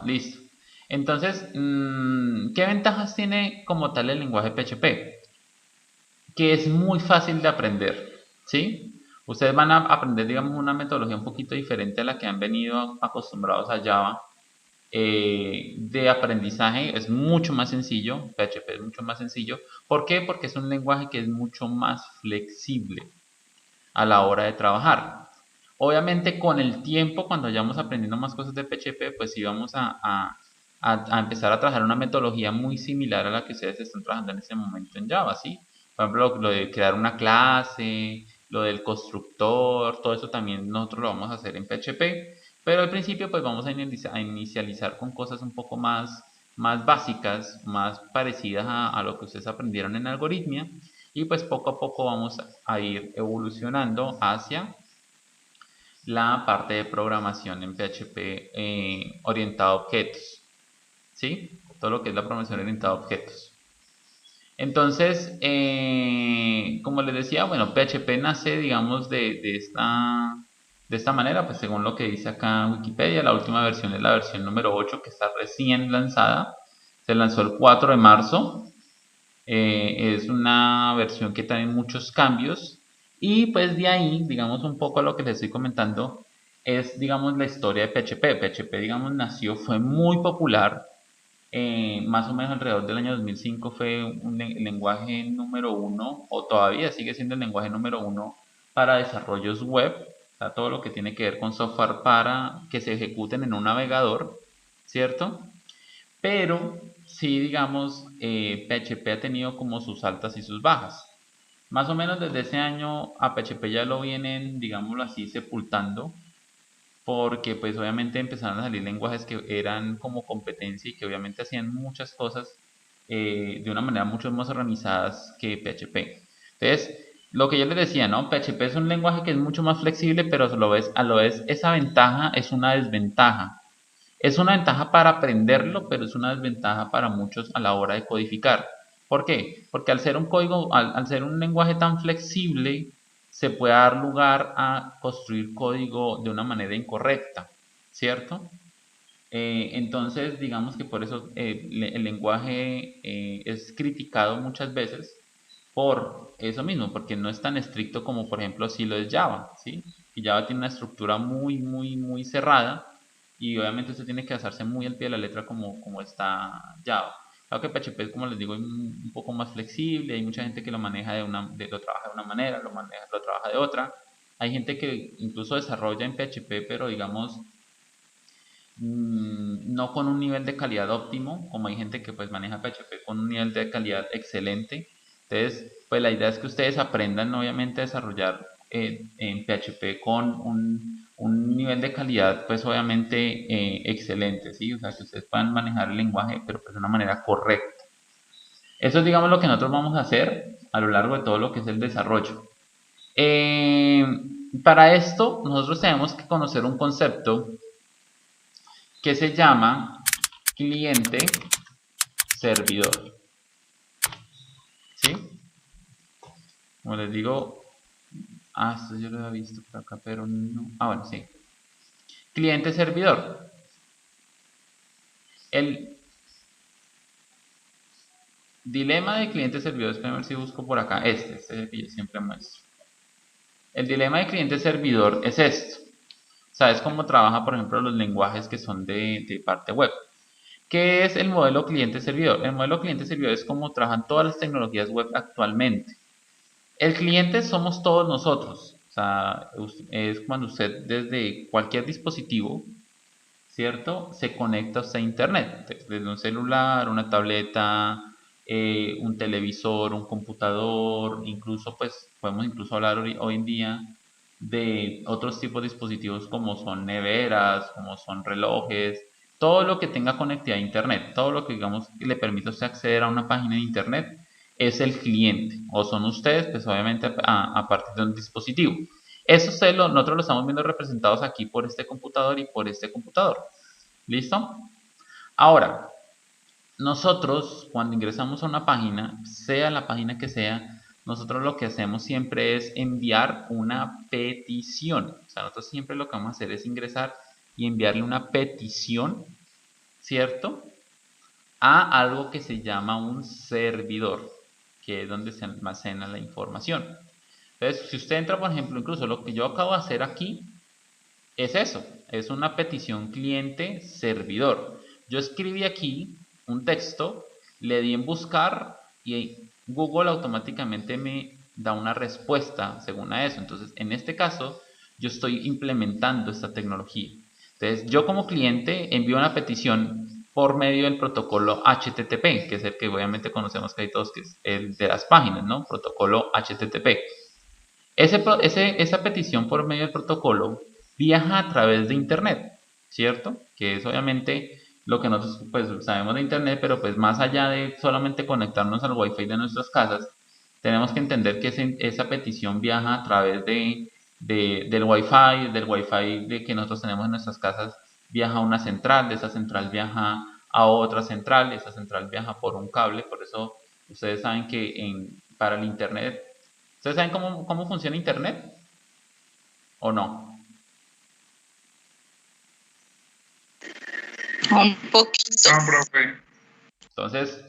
Listo. Entonces, ¿qué ventajas tiene como tal el lenguaje PHP? Que es muy fácil de aprender, ¿sí? Ustedes van a aprender, digamos, una metodología un poquito diferente a la que han venido acostumbrados a Java. De aprendizaje es mucho más sencillo, PHP es mucho más sencillo. ¿Por qué? Porque es un lenguaje que es mucho más flexible a la hora de trabajar. Obviamente con el tiempo, cuando vayamos aprendiendo más cosas de PHP, pues sí vamos a empezar a trabajar una metodología muy similar a la que ustedes están trabajando en este momento en Java, ¿sí? Por ejemplo, lo de crear una clase, lo del constructor, todo eso también nosotros lo vamos a hacer en PHP, pero al principio pues vamos a inicializar con cosas un poco más básicas, más parecidas a lo que ustedes aprendieron en algoritmia, y pues poco a poco vamos a ir evolucionando hacia la parte de programación en PHP orientada a objetos, ¿sí? Todo lo que es la programación orientada a objetos. Entonces, como les decía, bueno, PHP nace, digamos, de esta manera, pues según lo que dice acá en Wikipedia, la última versión es la versión número 8 que está recién lanzada, se lanzó el 4 de marzo. Es una versión que trae muchos cambios y pues de ahí, digamos, un poco a lo que les estoy comentando es, digamos, la historia de PHP. PHP, digamos, nació, fue muy popular, más o menos alrededor del año 2005 fue un lenguaje número uno, o todavía sigue siendo el lenguaje número uno para desarrollos web, o sea, todo lo que tiene que ver con software para que se ejecuten en un navegador, ¿cierto? Pero sí, digamos, PHP ha tenido como sus altas y sus bajas. Más o menos desde ese año a PHP ya lo vienen, digámoslo así, sepultando, porque pues obviamente empezaron a salir lenguajes que eran como competencia y que obviamente hacían muchas cosas de una manera mucho más organizadas que PHP. Entonces, lo que yo les decía, ¿no? PHP es un lenguaje que es mucho más flexible, pero a lo vez esa ventaja es una desventaja. Es una ventaja para aprenderlo, pero es una desventaja para muchos a la hora de codificar. ¿Por qué? Porque al ser un código, al ser un lenguaje tan flexible, se puede dar lugar a construir código de una manera incorrecta, ¿cierto? Entonces, digamos que por eso el lenguaje es criticado muchas veces por eso mismo, porque no es tan estricto como, por ejemplo, si lo es Java, ¿sí? Y Java tiene una estructura muy, muy, muy cerrada y obviamente usted tiene que basarse muy al pie de la letra como está Java. Claro que PHP, como les digo, es un poco más flexible, hay mucha gente que lo maneja lo trabaja de una manera, lo trabaja de otra. Hay gente que incluso desarrolla en PHP, pero digamos no con un nivel de calidad óptimo, como hay gente que pues maneja PHP con un nivel de calidad excelente. Entonces, pues la idea es que ustedes aprendan obviamente a desarrollar en PHP con un nivel de calidad pues obviamente excelente, ¿sí? O sea, que ustedes puedan manejar el lenguaje pero pues de una manera correcta. Eso es digamos lo que nosotros vamos a hacer a lo largo de todo lo que es el desarrollo. Eh, para esto, nosotros tenemos que conocer un concepto que se llama cliente servidor. ¿Sí? Como les digo, esto yo lo había visto por acá, pero no. Bueno, sí. Cliente servidor. El dilema de cliente servidor, espérame a ver si busco por acá. Este es el que yo siempre muestro. El dilema de cliente servidor es esto. ¿Sabes cómo trabaja, por ejemplo, los lenguajes que son de parte web? ¿Qué es el modelo cliente-servidor? El modelo cliente-servidor es como trabajan todas las tecnologías web actualmente. El cliente somos todos nosotros. O sea, es cuando usted desde cualquier dispositivo, ¿cierto? Se conecta a internet. Desde un celular, una tableta, un televisor, un computador, incluso pues podemos incluso hablar hoy en día de otros tipos de dispositivos como son neveras, como son relojes, todo lo que tenga conectividad a internet, todo lo que digamos le permita a usted acceder a una página de internet es el cliente o son ustedes, pues obviamente a partir de un dispositivo. Eso nosotros lo estamos viendo representados aquí por este computador y por este computador. ¿Listo? Ahora, nosotros cuando ingresamos a una página, sea la página que sea, nosotros lo que hacemos siempre es enviar una petición. O sea, nosotros siempre lo que vamos a hacer es ingresar y enviarle una petición ¿cierto? A algo que se llama un servidor, que es donde se almacena la información. Entonces, si usted entra, por ejemplo, incluso lo que yo acabo de hacer aquí es eso, es una petición cliente-servidor. Yo escribí aquí un texto, le di en buscar y Google automáticamente me da una respuesta según a eso. Entonces, en este caso, yo estoy implementando esta tecnología. Entonces, yo como cliente envío una petición por medio del protocolo HTTP, que es el que obviamente conocemos que hay todos, que es el de las páginas, ¿no? Protocolo HTTP. Esa petición por medio del protocolo viaja a través de Internet, ¿cierto? Que es obviamente lo que nosotros pues, sabemos de Internet, pero pues más allá de solamente conectarnos al Wi-Fi de nuestras casas, tenemos que entender que esa petición viaja a través del Wi-Fi de que nosotros tenemos en nuestras casas, viaja a una central, de esa central viaja a otra central, esa central viaja por un cable, por eso ustedes saben que para el Internet, ¿ustedes saben cómo funciona Internet o no? Un poquito. No, profe. Entonces,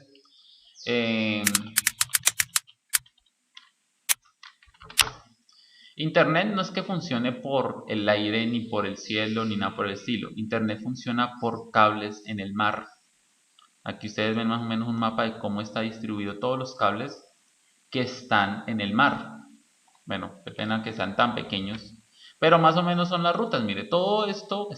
Internet no es que funcione por el aire, ni por el cielo, ni nada por el estilo. Internet funciona por cables en el mar. Aquí ustedes ven más o menos un mapa de cómo está distribuido todos los cables que están en el mar. Bueno, qué pena que sean tan pequeños, pero más o menos son las rutas. Mire, todo esto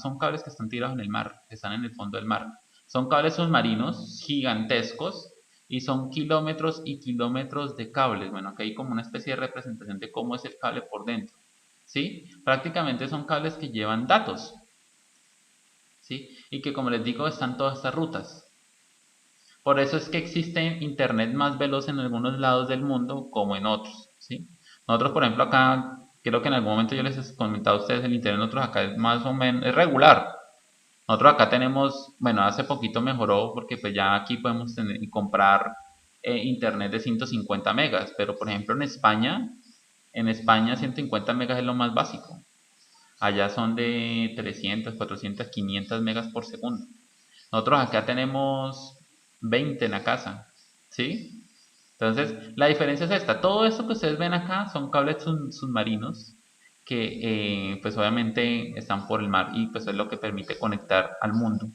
son cables que están tirados en el mar, que están en el fondo del mar. Son cables submarinos gigantescos y son kilómetros y kilómetros de cables. Bueno, aquí hay como una especie de representación de cómo es el cable por dentro. ¿Sí? Prácticamente son cables que llevan datos. ¿Sí? Y que como les digo, están todas estas rutas. Por eso es que existe internet más veloz en algunos lados del mundo como en otros, ¿sí? Nosotros, por ejemplo, acá, creo que en algún momento yo les he comentado a ustedes el internet, nosotros acá es más o menos, es regular. Nosotros acá tenemos, bueno, hace poquito mejoró porque pues ya aquí podemos tener y comprar internet de 150 megas, pero por ejemplo en España 150 megas es lo más básico. Allá son de 300, 400, 500 megas por segundo. Nosotros acá tenemos 20 en la casa, ¿sí? Entonces, la diferencia es esta. Todo esto que ustedes ven acá son cables submarinos que, pues obviamente están por el mar y pues es lo que permite conectar al mundo.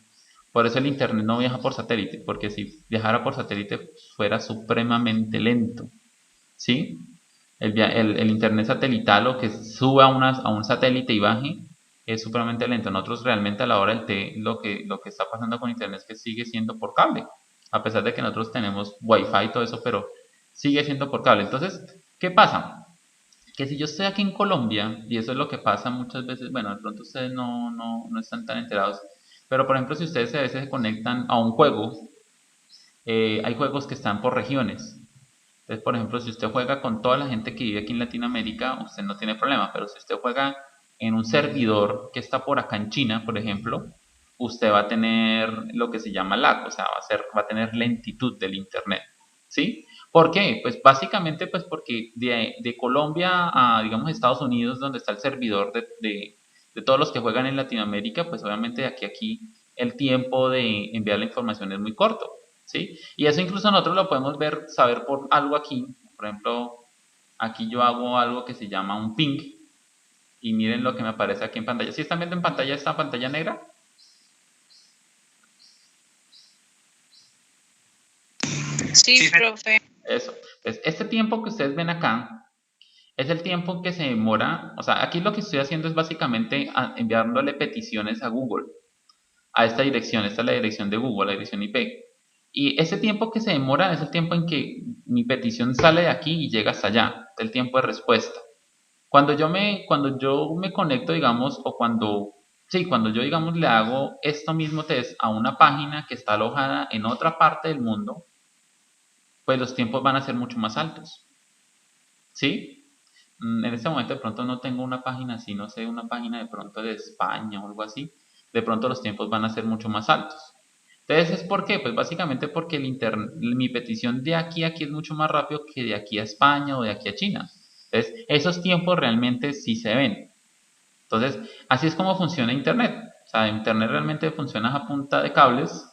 Por eso el internet no viaja por satélite, porque si viajara por satélite fuera supremamente lento, ¿sí? El internet satelital o que suba a un satélite y baje es supremamente lento. Nosotros realmente a la hora del té lo que está pasando con internet es que sigue siendo por cable. A pesar de que nosotros tenemos wifi y todo eso, pero sigue siendo por cable. Entonces, ¿qué pasa? Que si yo estoy aquí en Colombia, y eso es lo que pasa muchas veces, bueno, de pronto ustedes no están tan enterados, pero por ejemplo, si ustedes a veces se conectan a un juego, hay juegos que están por regiones. Entonces, por ejemplo, si usted juega con toda la gente que vive aquí en Latinoamérica, usted no tiene problema, pero si usted juega en un servidor que está por acá en China, por ejemplo, usted va a tener lo que se llama lag, o sea, va a tener lentitud del internet, ¿sí? ¿Por qué? Pues básicamente pues porque de Colombia a, digamos, Estados Unidos, donde está el servidor de todos los que juegan en Latinoamérica, pues obviamente de aquí a aquí el tiempo de enviar la información es muy corto. ¿Sí? Y eso incluso nosotros lo podemos saber por algo aquí. Por ejemplo, aquí yo hago algo que se llama un ping. Y miren lo que me aparece aquí en pantalla. ¿Sí están viendo en pantalla esta pantalla negra? Sí, profe. Eso. Entonces, este tiempo que ustedes ven acá es el tiempo que se demora. O sea, aquí lo que estoy haciendo es básicamente enviándole peticiones a Google. A esta dirección. Esta es la dirección de Google, la dirección IP. Y ese tiempo que se demora es el tiempo en que mi petición sale de aquí y llega hasta allá, el tiempo de respuesta. Cuando yo me conecto, digamos, o cuando yo, digamos, le hago esto mismo test a una página que está alojada en otra parte del mundo, pues los tiempos van a ser mucho más altos. ¿Sí? En este momento de pronto no tengo una página así, no sé, una página de pronto de España o algo así. De pronto los tiempos van a ser mucho más altos. Entonces, ¿es por qué? Pues básicamente porque mi petición de aquí a aquí es mucho más rápido que de aquí a España o de aquí a China. Entonces, esos tiempos realmente sí se ven. Entonces, así es como funciona Internet. O sea, Internet realmente funciona a punta de cables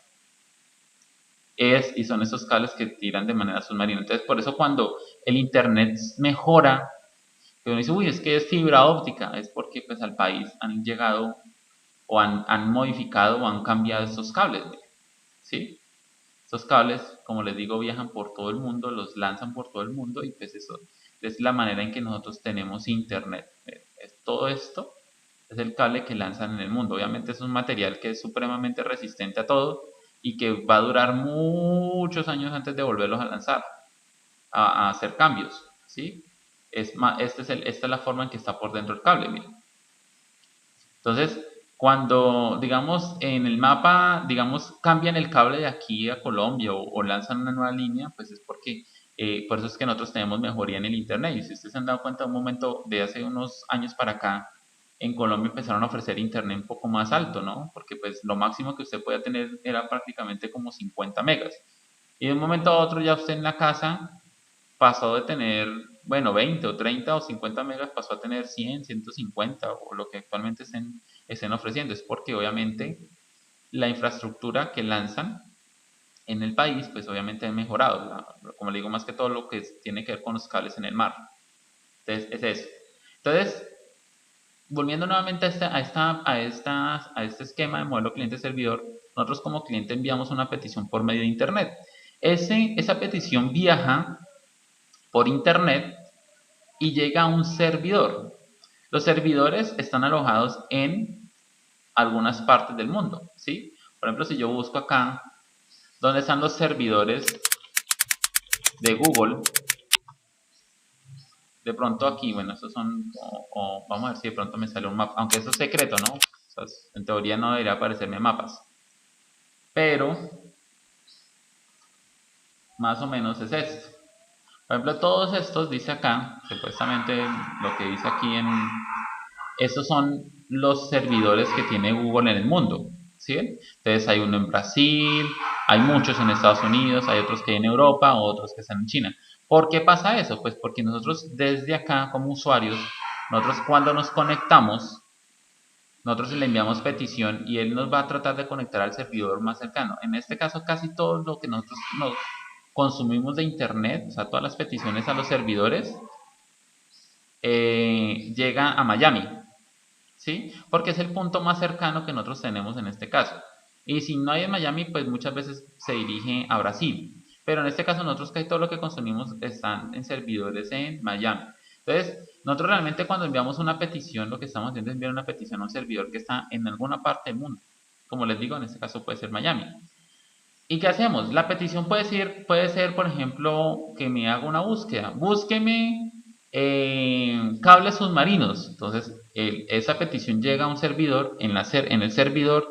y son esos cables que tiran de manera submarina. Entonces, por eso cuando el Internet mejora, que uno dice, uy, es que es fibra óptica, es porque pues al país han llegado o han modificado o han cambiado estos cables, ¿sí? Estos cables, como les digo, viajan por todo el mundo, los lanzan por todo el mundo y pues eso es la manera en que nosotros tenemos internet. Todo esto es el cable que lanzan en el mundo. Obviamente es un material que es supremamente resistente a todo y que va a durar muchos años antes de volverlos a lanzar, a hacer cambios, ¿sí? Esta es la forma en que está por dentro el cable, miren. Entonces, cuando, digamos, en el mapa, digamos, cambian el cable de aquí a Colombia o lanzan una nueva línea, pues es porque, por eso es que nosotros tenemos mejoría en el Internet. Y si ustedes se han dado cuenta, un momento de hace unos años para acá, en Colombia empezaron a ofrecer Internet un poco más alto, ¿no? Porque pues lo máximo que usted podía tener era prácticamente como 50 megas. Y de un momento a otro ya usted en la casa pasó de tener, bueno, 20 o 30 o 50 megas, pasó a tener 100, 150 o lo que actualmente estén ofreciendo. Es porque obviamente la infraestructura que lanzan en el país, pues obviamente ha mejorado. Como le digo, más que todo lo que tiene que ver con los cables en el mar. Entonces, es eso. Entonces, volviendo nuevamente a este esquema de modelo cliente-servidor, nosotros como cliente enviamos una petición por medio de Internet. Esa petición viaja por Internet y llega a un servidor. Los servidores están alojados en algunas partes del mundo, ¿sí? Por ejemplo, si yo busco acá, ¿dónde están los servidores de Google? De pronto aquí, bueno, estos son, vamos a ver si de pronto me sale un mapa, aunque eso es secreto, ¿no? O sea, en teoría no debería aparecerme mapas, pero más o menos es esto. Por ejemplo, todos estos, dice acá, supuestamente lo que dice aquí estos son los servidores que tiene Google en el mundo, ¿sí? Entonces hay uno en Brasil, hay muchos en Estados Unidos, hay otros que hay en Europa, otros que están en China. ¿Por qué pasa eso? Pues porque nosotros desde acá como usuarios, nosotros cuando nos conectamos, nosotros le enviamos petición y él nos va a tratar de conectar al servidor más cercano. En este caso casi todo lo que nosotros nos consumimos de internet, o sea, todas las peticiones a los servidores, llega a Miami, ¿sí? Porque es el punto más cercano que nosotros tenemos en este caso. Y si no hay en Miami, pues muchas veces se dirige a Brasil. Pero en este caso nosotros casi todo lo que consumimos están en servidores en Miami. Entonces, nosotros realmente cuando enviamos una petición, lo que estamos haciendo es enviar una petición a un servidor que está en alguna parte del mundo. Como les digo, en este caso puede ser Miami. ¿Y qué hacemos? La petición puede ser, por ejemplo, que me haga una búsqueda. Búsqueme cables submarinos. Entonces, esa petición llega a un servidor. En el servidor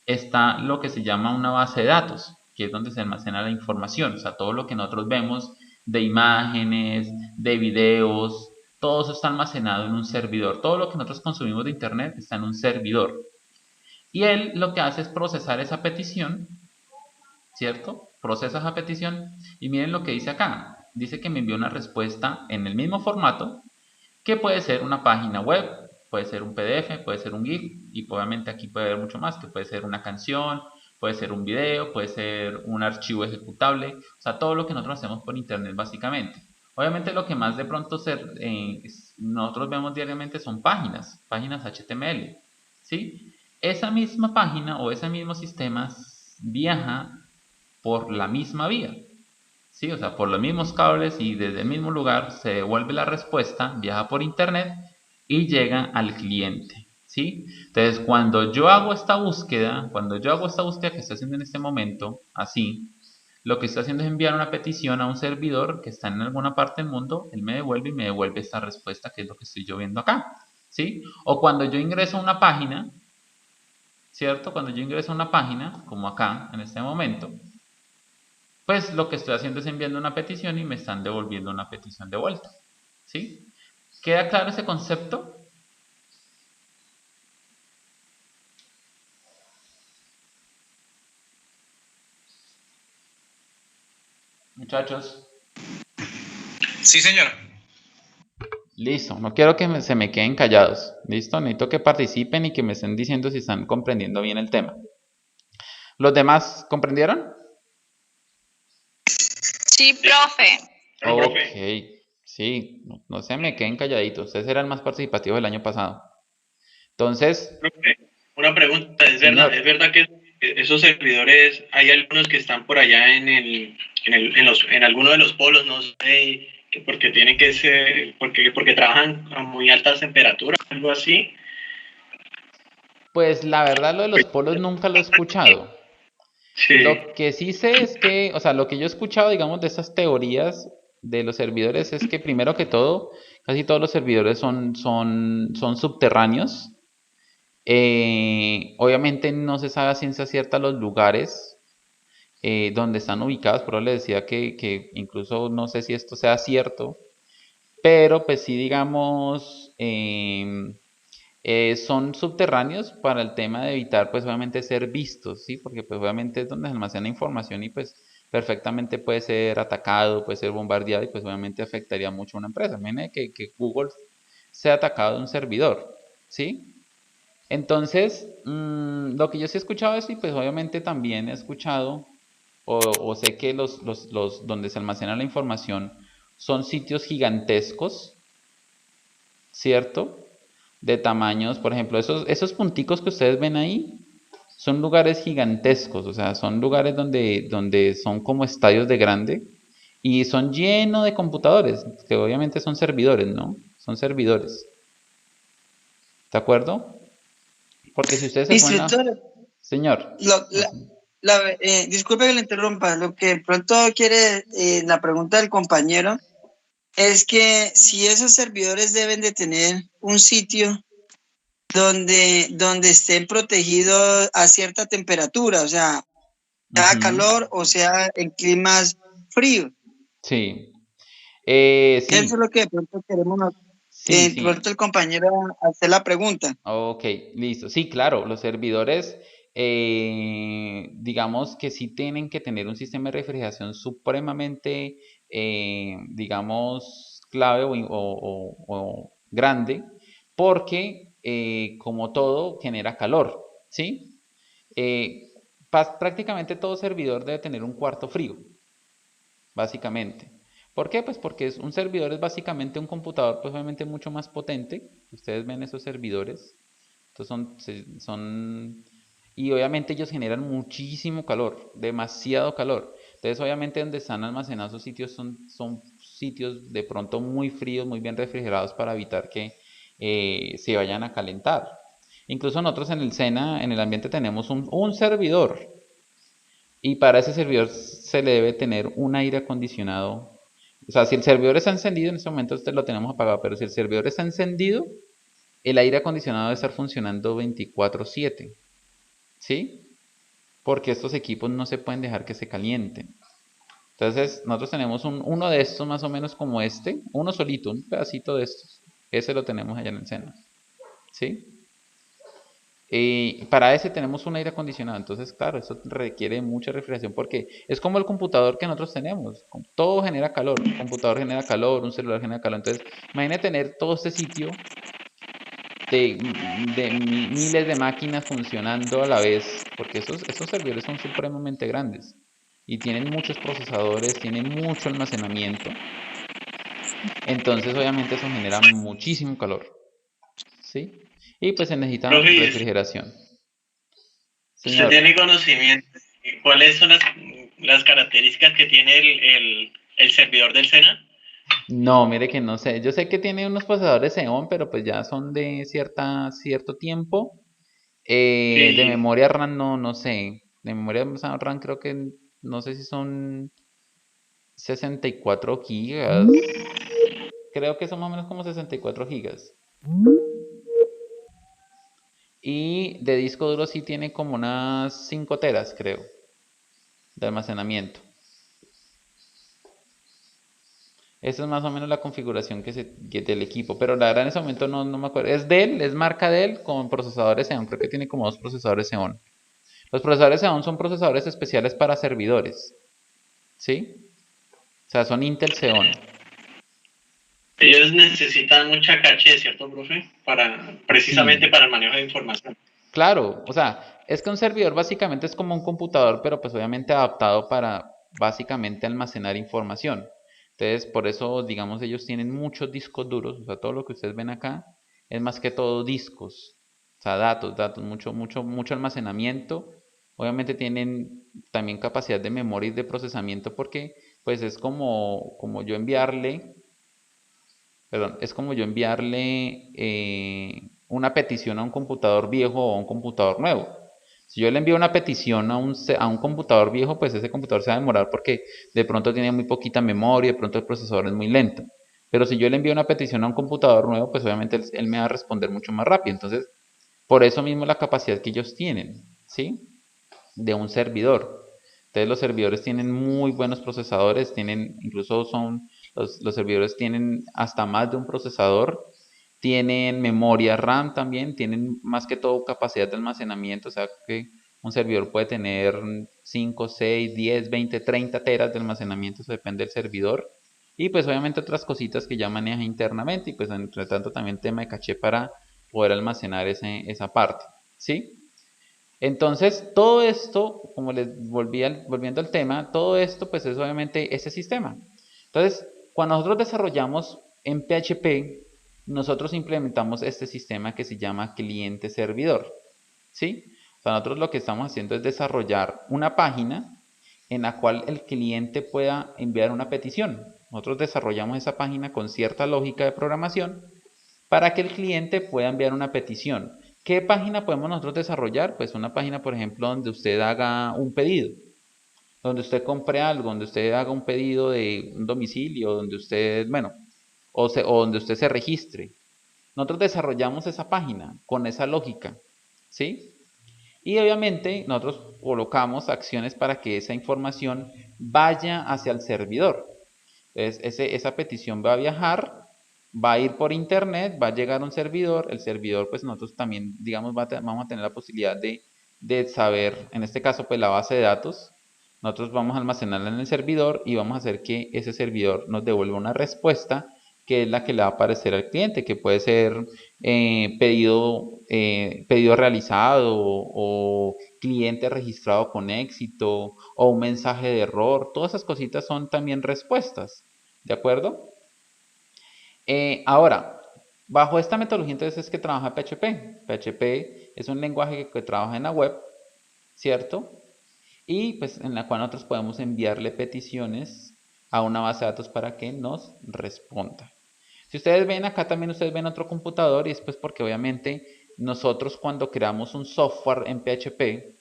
está lo que se llama una base de datos, que es donde se almacena la información. O sea, todo lo que nosotros vemos de imágenes, de videos, todo eso está almacenado en un servidor. Todo lo que nosotros consumimos de Internet está en un servidor. Y él lo que hace es procesar esa petición, ¿cierto? Procesa esa petición y miren lo que dice acá. Dice que me envió una respuesta en el mismo formato, que puede ser una página web, puede ser un PDF, puede ser un GIF y obviamente aquí puede haber mucho más, que puede ser una canción, puede ser un video, puede ser un archivo ejecutable, o sea, todo lo que nosotros hacemos por internet básicamente. Obviamente lo que más de pronto nosotros vemos diariamente son páginas HTML, ¿sí? Esa misma página o ese mismo sistema viaja por la misma vía, ¿sí? O sea, por los mismos cables y desde el mismo lugar se devuelve la respuesta, viaja por internet y llega al cliente, ¿sí? Entonces, cuando yo hago esta búsqueda que estoy haciendo en este momento, así, lo que estoy haciendo es enviar una petición a un servidor que está en alguna parte del mundo, él me devuelve y me devuelve esta respuesta que es lo que estoy yo viendo acá, ¿sí? O cuando yo ingreso a una página, ¿cierto? Cuando yo ingreso a una página, como acá, en este momento, pues lo que estoy haciendo es enviando una petición y me están devolviendo una petición de vuelta, ¿sí? ¿Queda claro ese concepto? Muchachos, Sí, señor. Listo, no quiero que se me queden callados. Listo, necesito que participen y que me estén diciendo si están comprendiendo bien el tema. ¿Los demás comprendieron? Sí, profe. Ok, sí, no se me queden calladitos. Ustedes eran más participativos el año pasado. Entonces, Profe, una pregunta, señor, es verdad que esos servidores, hay algunos que están por allá en alguno de los polos, no sé, que porque tienen que ser, porque trabajan a muy altas temperaturas, algo así. pues la verdad lo de los polos nunca lo he escuchado. Sí, Lo que sí sé es que, o sea, lo que yo he escuchado, digamos, de esas teorías de los servidores es que primero que todo, casi todos los servidores son subterráneos. Obviamente no se sabe a ciencia cierta los lugares donde están ubicados, pero le decía que incluso no sé si esto sea cierto, pero pues sí, digamos, son subterráneos para el tema de evitar, pues obviamente ser vistos, ¿sí? Porque pues obviamente es donde se almacena información y pues perfectamente puede ser atacado, puede ser bombardeado y pues obviamente afectaría mucho a una empresa. Imagínate que Google sea atacado de un servidor, ¿sí? Entonces, lo que yo sí he escuchado es, y pues obviamente también he escuchado o sé que los donde se almacena la información son sitios gigantescos, ¿cierto? De tamaños, por ejemplo, esos punticos que ustedes ven ahí son lugares gigantescos, o sea, son lugares donde son como estadios de grande y son llenos de computadores, que obviamente son servidores, ¿no? Son servidores, ¿de acuerdo? Porque si ustedes se ponen a... Instructor, Señor, lo- disculpe que le interrumpa, lo que de pronto quiere la pregunta del compañero es que si esos servidores deben de tener un sitio donde estén protegidos a cierta temperatura, o sea, sea ujú, calor o sea en climas fríos. sí, Eso es sí, lo que de pronto queremos, sí, de pronto sí. el compañero hacer la pregunta. Ok, listo. Sí, claro, los servidores, digamos que sí tienen que tener un sistema de refrigeración supremamente, digamos, clave o grande, porque como todo genera calor, ¿sí? Prácticamente todo servidor debe tener un cuarto frío, básicamente. ¿Por qué? Pues porque un servidor es básicamente un computador, pues obviamente mucho más potente. Ustedes ven esos servidores. Entonces y obviamente ellos generan muchísimo calor, demasiado calor. Entonces obviamente donde están almacenados esos sitios son sitios de pronto muy fríos, muy bien refrigerados para evitar que se vayan a calentar. Incluso nosotros en el SENA, en el ambiente tenemos un servidor y para ese servidor se le debe tener un aire acondicionado. O sea, si el servidor está encendido, en este momento este lo tenemos apagado, pero si el servidor está encendido, el aire acondicionado debe estar funcionando 24/7, ¿sí? Porque estos equipos no se pueden dejar que se calienten. Entonces, nosotros tenemos uno de estos más o menos como este, uno solito, un pedacito de estos. Ese lo tenemos allá en el seno, ¿sí? Y para ese tenemos un aire acondicionado, entonces claro, eso requiere mucha refrigeración porque es como el computador que nosotros tenemos, todo genera calor, un computador genera calor, un celular genera calor, entonces imagínate tener todo este sitio de miles de máquinas funcionando a la vez, porque esos servidores son supremamente grandes y tienen muchos procesadores, tienen mucho almacenamiento, entonces obviamente eso genera muchísimo calor, ¿sí? Y pues se necesita profe, ¿y refrigeración. usted Señor, tiene conocimiento de cuáles son las características que tiene el servidor del SENA? no, mire que no sé, yo sé que tiene unos procesadores Xeon, pero pues ya son de cierto tiempo. De Sí, memoria RAM no sé, de memoria RAM creo que no sé si son 64 gigas. Creo que son más o menos como 64 gigas. Y de disco duro sí tiene como unas 5 teras, creo, de almacenamiento. Esa es más o menos la configuración que del equipo. Pero la verdad en ese momento no me acuerdo. Es Dell, es marca Dell con procesadores Xeon. Creo que tiene como dos procesadores Xeon. Los procesadores Xeon son procesadores especiales para servidores. ¿Sí? O sea, son Intel Xeon. Ellos necesitan mucha caché, ¿cierto, profe? Precisamente Sí, para el manejo de información. claro, o sea, es que un servidor básicamente es como un computador, pero pues obviamente adaptado para básicamente almacenar información. Entonces, por eso, digamos, ellos tienen muchos discos duros, o sea, todo lo que ustedes ven acá es más que todo discos, o sea, datos, mucho almacenamiento. Obviamente tienen también capacidad de memoria y de procesamiento porque pues es como yo enviarle, perdón, es como yo enviarle una petición a un computador viejo o a un computador nuevo. Si yo le envío una petición a un computador viejo, pues ese computador se va a demorar porque de pronto tiene muy poquita memoria, de pronto el procesador es muy lento. Pero si yo le envío una petición a un computador nuevo, pues obviamente él me va a responder mucho más rápido. Entonces, por eso mismo la capacidad que ellos tienen, ¿sí? De un servidor. Entonces los servidores tienen muy buenos procesadores, tienen, incluso los servidores tienen hasta más de un procesador, tienen memoria RAM también, tienen más que todo capacidad de almacenamiento, o sea que un servidor puede tener 5 6 10 20 30 teras de almacenamiento, eso depende del servidor. Y pues obviamente otras cositas que ya maneja internamente y pues entre tanto también tema de caché para poder almacenar esa parte, ¿sí? Entonces, todo esto, como volviendo al tema, todo esto pues es obviamente ese sistema. Entonces, cuando nosotros desarrollamos en PHP, nosotros implementamos este sistema que se llama cliente-servidor, ¿sí? O sea, nosotros lo que estamos haciendo es desarrollar una página en la cual el cliente pueda enviar una petición. Nosotros desarrollamos esa página con cierta lógica de programación para que el cliente pueda enviar una petición. ¿Qué página podemos nosotros desarrollar? Pues una página, por ejemplo, donde usted haga un pedido, donde usted compre algo, donde usted haga un pedido de un domicilio, donde usted, bueno, o donde usted se registre. Nosotros desarrollamos esa página con esa lógica, ¿sí? Y obviamente nosotros colocamos acciones para que esa información vaya hacia el servidor. Entonces, esa petición va a viajar, va a ir por internet, va a llegar a un servidor, el servidor pues nosotros también, digamos, vamos a tener la posibilidad de saber, en este caso pues la base de datos, nosotros vamos a almacenarla en el servidor y vamos a hacer que ese servidor nos devuelva una respuesta que es la que le va a aparecer al cliente, que puede ser pedido realizado o cliente registrado con éxito o un mensaje de error. Todas esas cositas son también respuestas. ¿De acuerdo? Ahora, bajo esta metodología entonces es que trabaja PHP. PHP es un lenguaje que trabaja en la web, ¿cierto? Y pues en la cual nosotros podemos enviarle peticiones a una base de datos para que nos responda. Si ustedes ven acá también ustedes ven otro computador y es pues porque obviamente nosotros cuando creamos un software en PHP,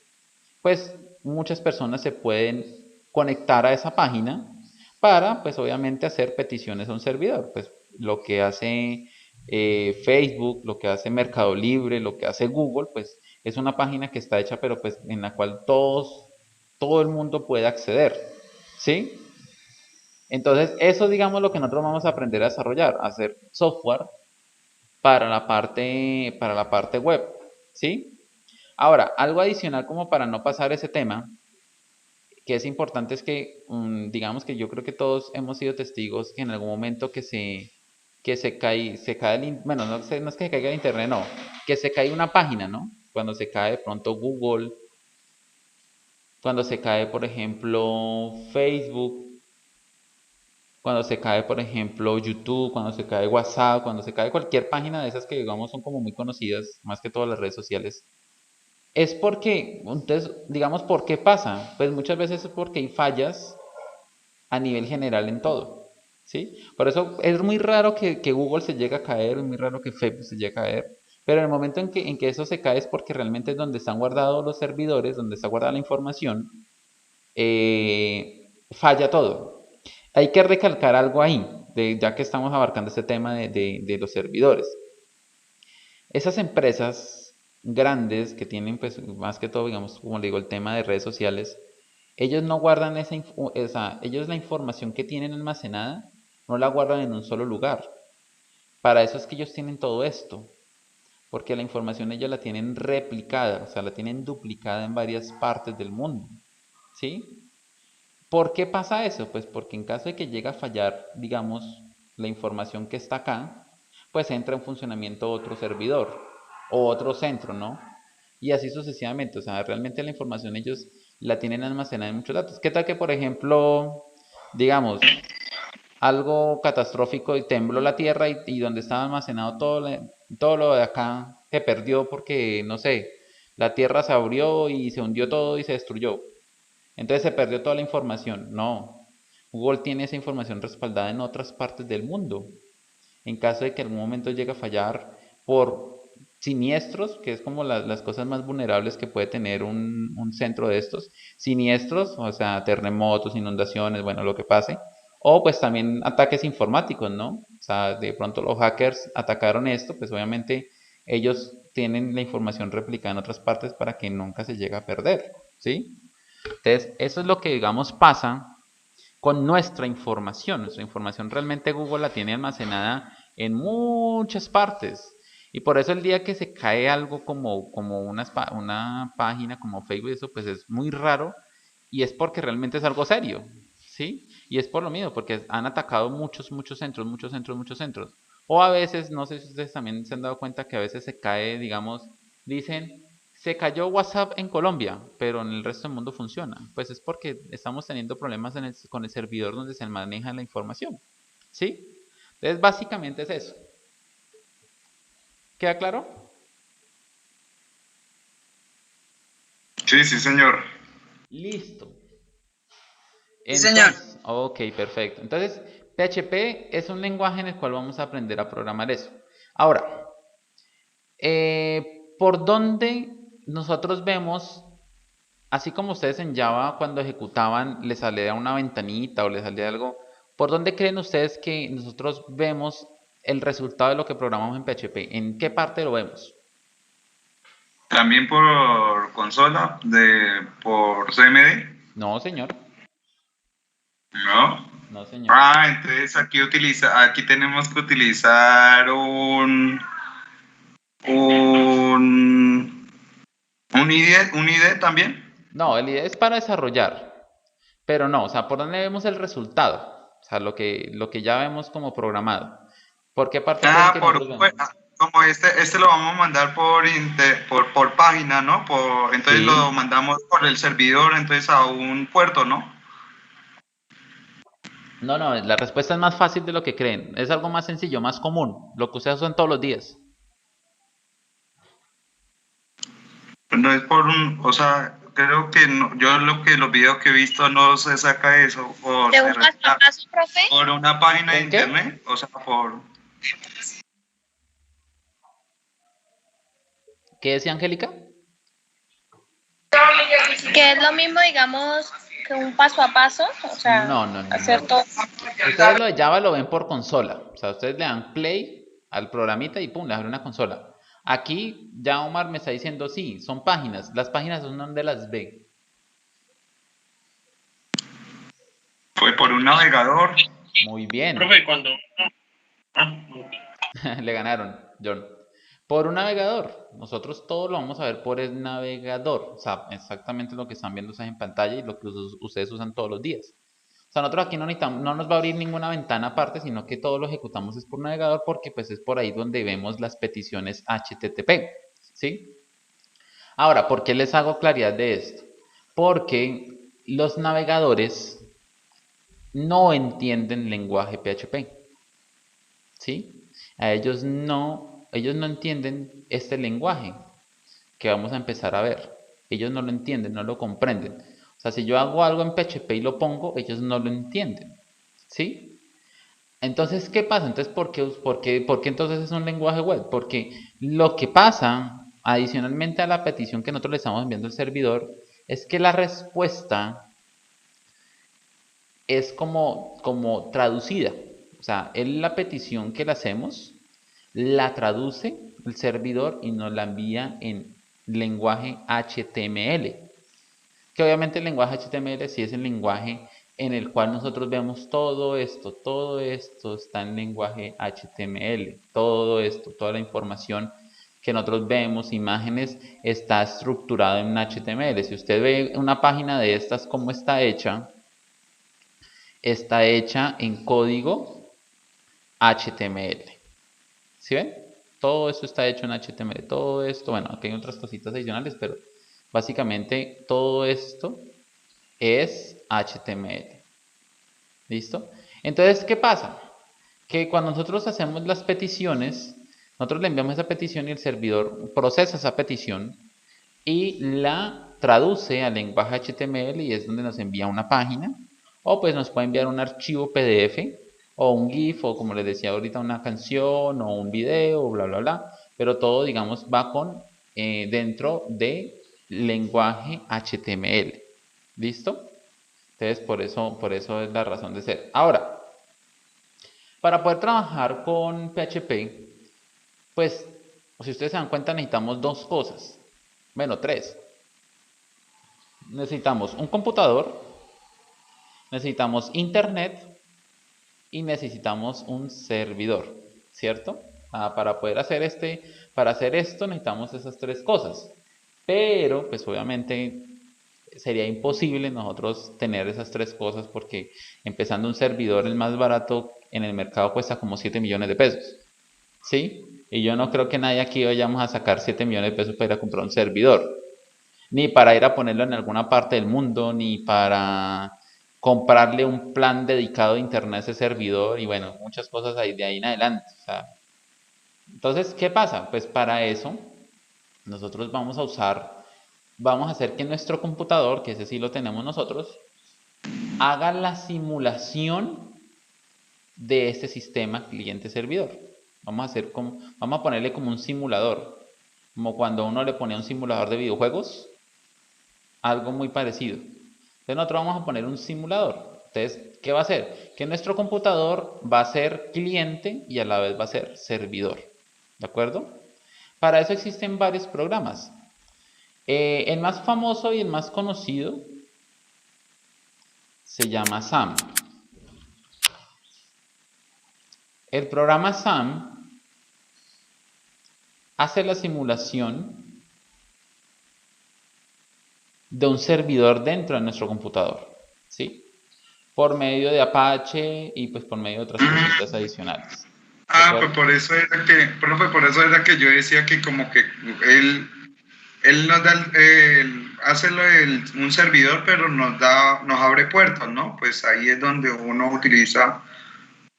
pues muchas personas se pueden conectar a esa página para pues obviamente hacer peticiones a un servidor. Pues lo que hace Facebook, lo que hace Mercado Libre, lo que hace Google, pues es una página que está hecha pero pues en la cual todo el mundo puede acceder, ¿sí? Entonces, eso digamos lo que nosotros vamos a aprender a desarrollar, a hacer software para la parte web, ¿sí? Ahora, algo adicional como para no pasar ese tema, que es importante es que, digamos que yo creo que todos hemos sido testigos que en algún momento se cae bueno, no es que se caiga el internet, no, que se cae una página, ¿no? Cuando se cae de pronto Google, cuando se cae, por ejemplo, Facebook, cuando se cae, por ejemplo, YouTube, cuando se cae WhatsApp, cuando se cae cualquier página de esas que digamos son como muy conocidas, más que todas las redes sociales, es porque, entonces, digamos, ¿por qué pasa? Pues muchas veces es porque hay fallas a nivel general en todo, ¿sí? Por eso es muy raro que Google se llegue a caer, es muy raro que Facebook se llegue a caer, pero en el momento en que eso se cae es porque realmente es donde están guardados los servidores, donde está guardada la información, falla todo. Hay que recalcar algo ahí, ya que estamos abarcando este tema de los servidores. Esas empresas grandes que tienen, pues, más que todo, digamos, como le digo, el tema de redes sociales, ellos no guardan ellos la información que tienen almacenada, no la guardan en un solo lugar. Para eso es que ellos tienen todo esto, porque la información ellos la tienen replicada, o sea, la tienen duplicada en varias partes del mundo, ¿sí? ¿Por qué pasa eso? Pues porque en caso de que llegue a fallar, digamos, la información que está acá, pues entra en funcionamiento otro servidor o otro centro, ¿no? Y así sucesivamente, o sea, realmente la información ellos la tienen almacenada en muchos datos. ¿Qué tal que, por ejemplo, digamos, algo catastrófico y tembló la tierra y donde estaba almacenado todo lo de acá se perdió porque, no sé, la tierra se abrió y se hundió todo y se destruyó? Entonces se perdió toda la información. No, Google tiene esa información respaldada en otras partes del mundo. En caso de que en algún momento llegue a fallar por siniestros, que es como las cosas más vulnerables que puede tener un centro de estos, siniestros, o sea, terremotos, inundaciones, bueno, lo que pase, o pues también ataques informáticos, ¿no? O sea, de pronto los hackers atacaron esto, pues obviamente ellos tienen la información replicada en otras partes para que nunca se llegue a perder, ¿sí? Entonces, eso es lo que, digamos, pasa con nuestra información. Nuestra información realmente Google la tiene almacenada en muchas partes. Y por eso el día que se cae algo como una página como Facebook, eso pues es muy raro. Y es porque realmente es algo serio, ¿sí? Y es por lo mismo, porque han atacado muchos centros, muchos centros, muchos centros. O a veces, no sé si ustedes también se han dado cuenta que a veces se cae, digamos, dicen, se cayó WhatsApp en Colombia, pero en el resto del mundo funciona. Pues es porque estamos teniendo problemas con el servidor donde se maneja la información, ¿sí? Entonces, básicamente es eso. ¿Queda claro? Sí, sí, señor. Listo. Sí, señor. Entonces, ok, perfecto. Entonces, PHP es un lenguaje en el cual vamos a aprender a programar eso. Ahora, ¿por dónde nosotros vemos, así como ustedes en Java cuando ejecutaban les salía una ventanita o les salía algo, ¿por dónde creen ustedes que nosotros vemos el resultado de lo que programamos en PHP? ¿En qué parte lo vemos? También por consola, por CMD, No, señor. ¿no? No, señor. Ah, entonces aquí tenemos que utilizar un IDE también. No, el IDE es para desarrollar, pero no, o sea, ¿por dónde vemos el resultado? O sea, lo que ya vemos como programado. ¿Por qué parte creen Ah, que nosotros vemos? como este lo vamos a mandar por página, ¿no? Entonces lo Sí. mandamos por el servidor, entonces a un puerto, ¿no? No, no, la respuesta es más fácil de lo que creen. Es algo más sencillo, más común, lo que ustedes usan todos los días. No es o sea, creo que no, yo los videos que he visto no se saca eso ¿De un paso a paso, profe? por una página de ¿Un qué? internet, o sea, ¿Qué decía Angélica? Que es lo mismo, digamos, que un paso a paso, o sea, No, no, no, hacer no. todo. Ustedes lo de Java lo ven por consola. O sea, ustedes le dan play al programita y pum, le abre una consola. Aquí ya Omar me está diciendo, sí, son páginas. Las páginas son donde las ve. fue por un navegador. Muy bien. Profe, cuando... Ah, Le ganaron, John. Por un navegador. Nosotros todo lo vamos a ver por el navegador. O sea, exactamente lo que están viendo ustedes en pantalla y lo que ustedes usan todos los días. O sea, nosotros aquí no necesitamos, no nos va a abrir ninguna ventana aparte, sino que todo lo ejecutamos es por navegador porque pues es por ahí donde vemos las peticiones HTTP, ¿sí? Ahora, ¿por qué les hago claridad de esto? Porque los navegadores no entienden lenguaje PHP, ¿sí? Ellos no entienden este lenguaje que vamos a empezar a ver. Ellos no lo entienden, no lo comprenden. O sea, si yo hago algo en PHP y lo pongo, ellos no lo entienden, ¿sí? Entonces, ¿qué pasa? Entonces, ¿por qué entonces es un lenguaje web? Porque lo que pasa, adicionalmente a la petición que nosotros le estamos enviando al servidor, es que la respuesta es como traducida. O sea, la petición que le hacemos, la traduce el servidor y nos la envía en lenguaje HTML. Que obviamente el lenguaje HTML sí es el lenguaje en el cual nosotros vemos todo esto está en lenguaje HTML, todo esto, toda la información que nosotros vemos, imágenes, está estructurado en HTML. Si usted ve una página de estas como está hecha en código HTML. ¿Sí ven? Todo esto está hecho en HTML. Todo esto, bueno, aquí hay otras cositas adicionales, pero básicamente todo esto es HTML. ¿Listo? Entonces, ¿qué pasa? Que cuando nosotros hacemos las peticiones, nosotros le enviamos esa petición y el servidor procesa esa petición y la traduce al lenguaje HTML y es donde nos envía una página, o pues nos puede enviar un archivo PDF o un GIF, o como les decía ahorita, una canción o un video, bla bla bla, pero todo, digamos, va con dentro de lenguaje HTML. ¿Listo? Entonces por eso es la razón de ser. Ahora, para poder trabajar con PHP, pues si ustedes se dan cuenta, necesitamos dos cosas. Bueno, tres. Necesitamos un computador, necesitamos internet y necesitamos un servidor, ¿cierto? Para poder hacer para hacer esto necesitamos esas tres cosas. Pero, pues obviamente sería imposible nosotros tener esas tres cosas porque empezando un servidor, el más barato en el mercado cuesta como 7 millones de pesos, ¿sí? Y yo no creo que nadie aquí vayamos a sacar 7 millones de pesos para ir a comprar un servidor, ni para ir a ponerlo en alguna parte del mundo, ni para comprarle un plan dedicado a internet a ese servidor y bueno, muchas cosas ahí de ahí en adelante. O sea, entonces, ¿qué pasa? Pues para eso nosotros vamos a hacer que nuestro computador, que ese sí lo tenemos nosotros, haga la simulación de este sistema cliente-servidor. Vamos a ponerle como un simulador, como cuando uno le pone un simulador de videojuegos, algo muy parecido. Entonces nosotros vamos a poner un simulador. Entonces, ¿qué va a hacer? Que nuestro computador va a ser cliente y a la vez va a ser servidor. ¿De acuerdo? Para eso existen varios programas. El más famoso y el más conocido se llama SAM. El programa SAM hace la simulación de un servidor dentro de nuestro computador, ¿sí? Por medio de Apache y pues por medio de otras cositas adicionales. Pues por eso era que, profe, por eso era que yo decía que como que él nos da, hace un servidor, pero nos abre puertos, ¿no? Pues ahí es donde uno utiliza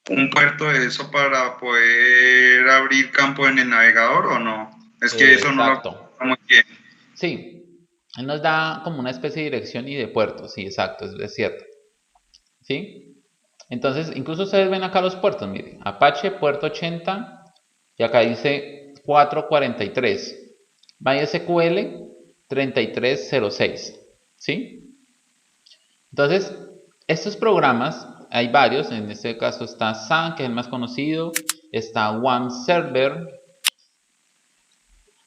un puerto de eso para poder abrir campo en el navegador, ¿o no? Es que eso no lo Exacto. muy bien. Sí, él nos da como una especie de dirección y de puertos, sí, exacto, es cierto. ¿Sí? Entonces, incluso ustedes ven acá los puertos, miren, Apache puerto 80 y acá dice 443, MySQL 3306, ¿sí? Entonces, estos programas, hay varios, en este caso está SAM, que es el más conocido, está OneServer,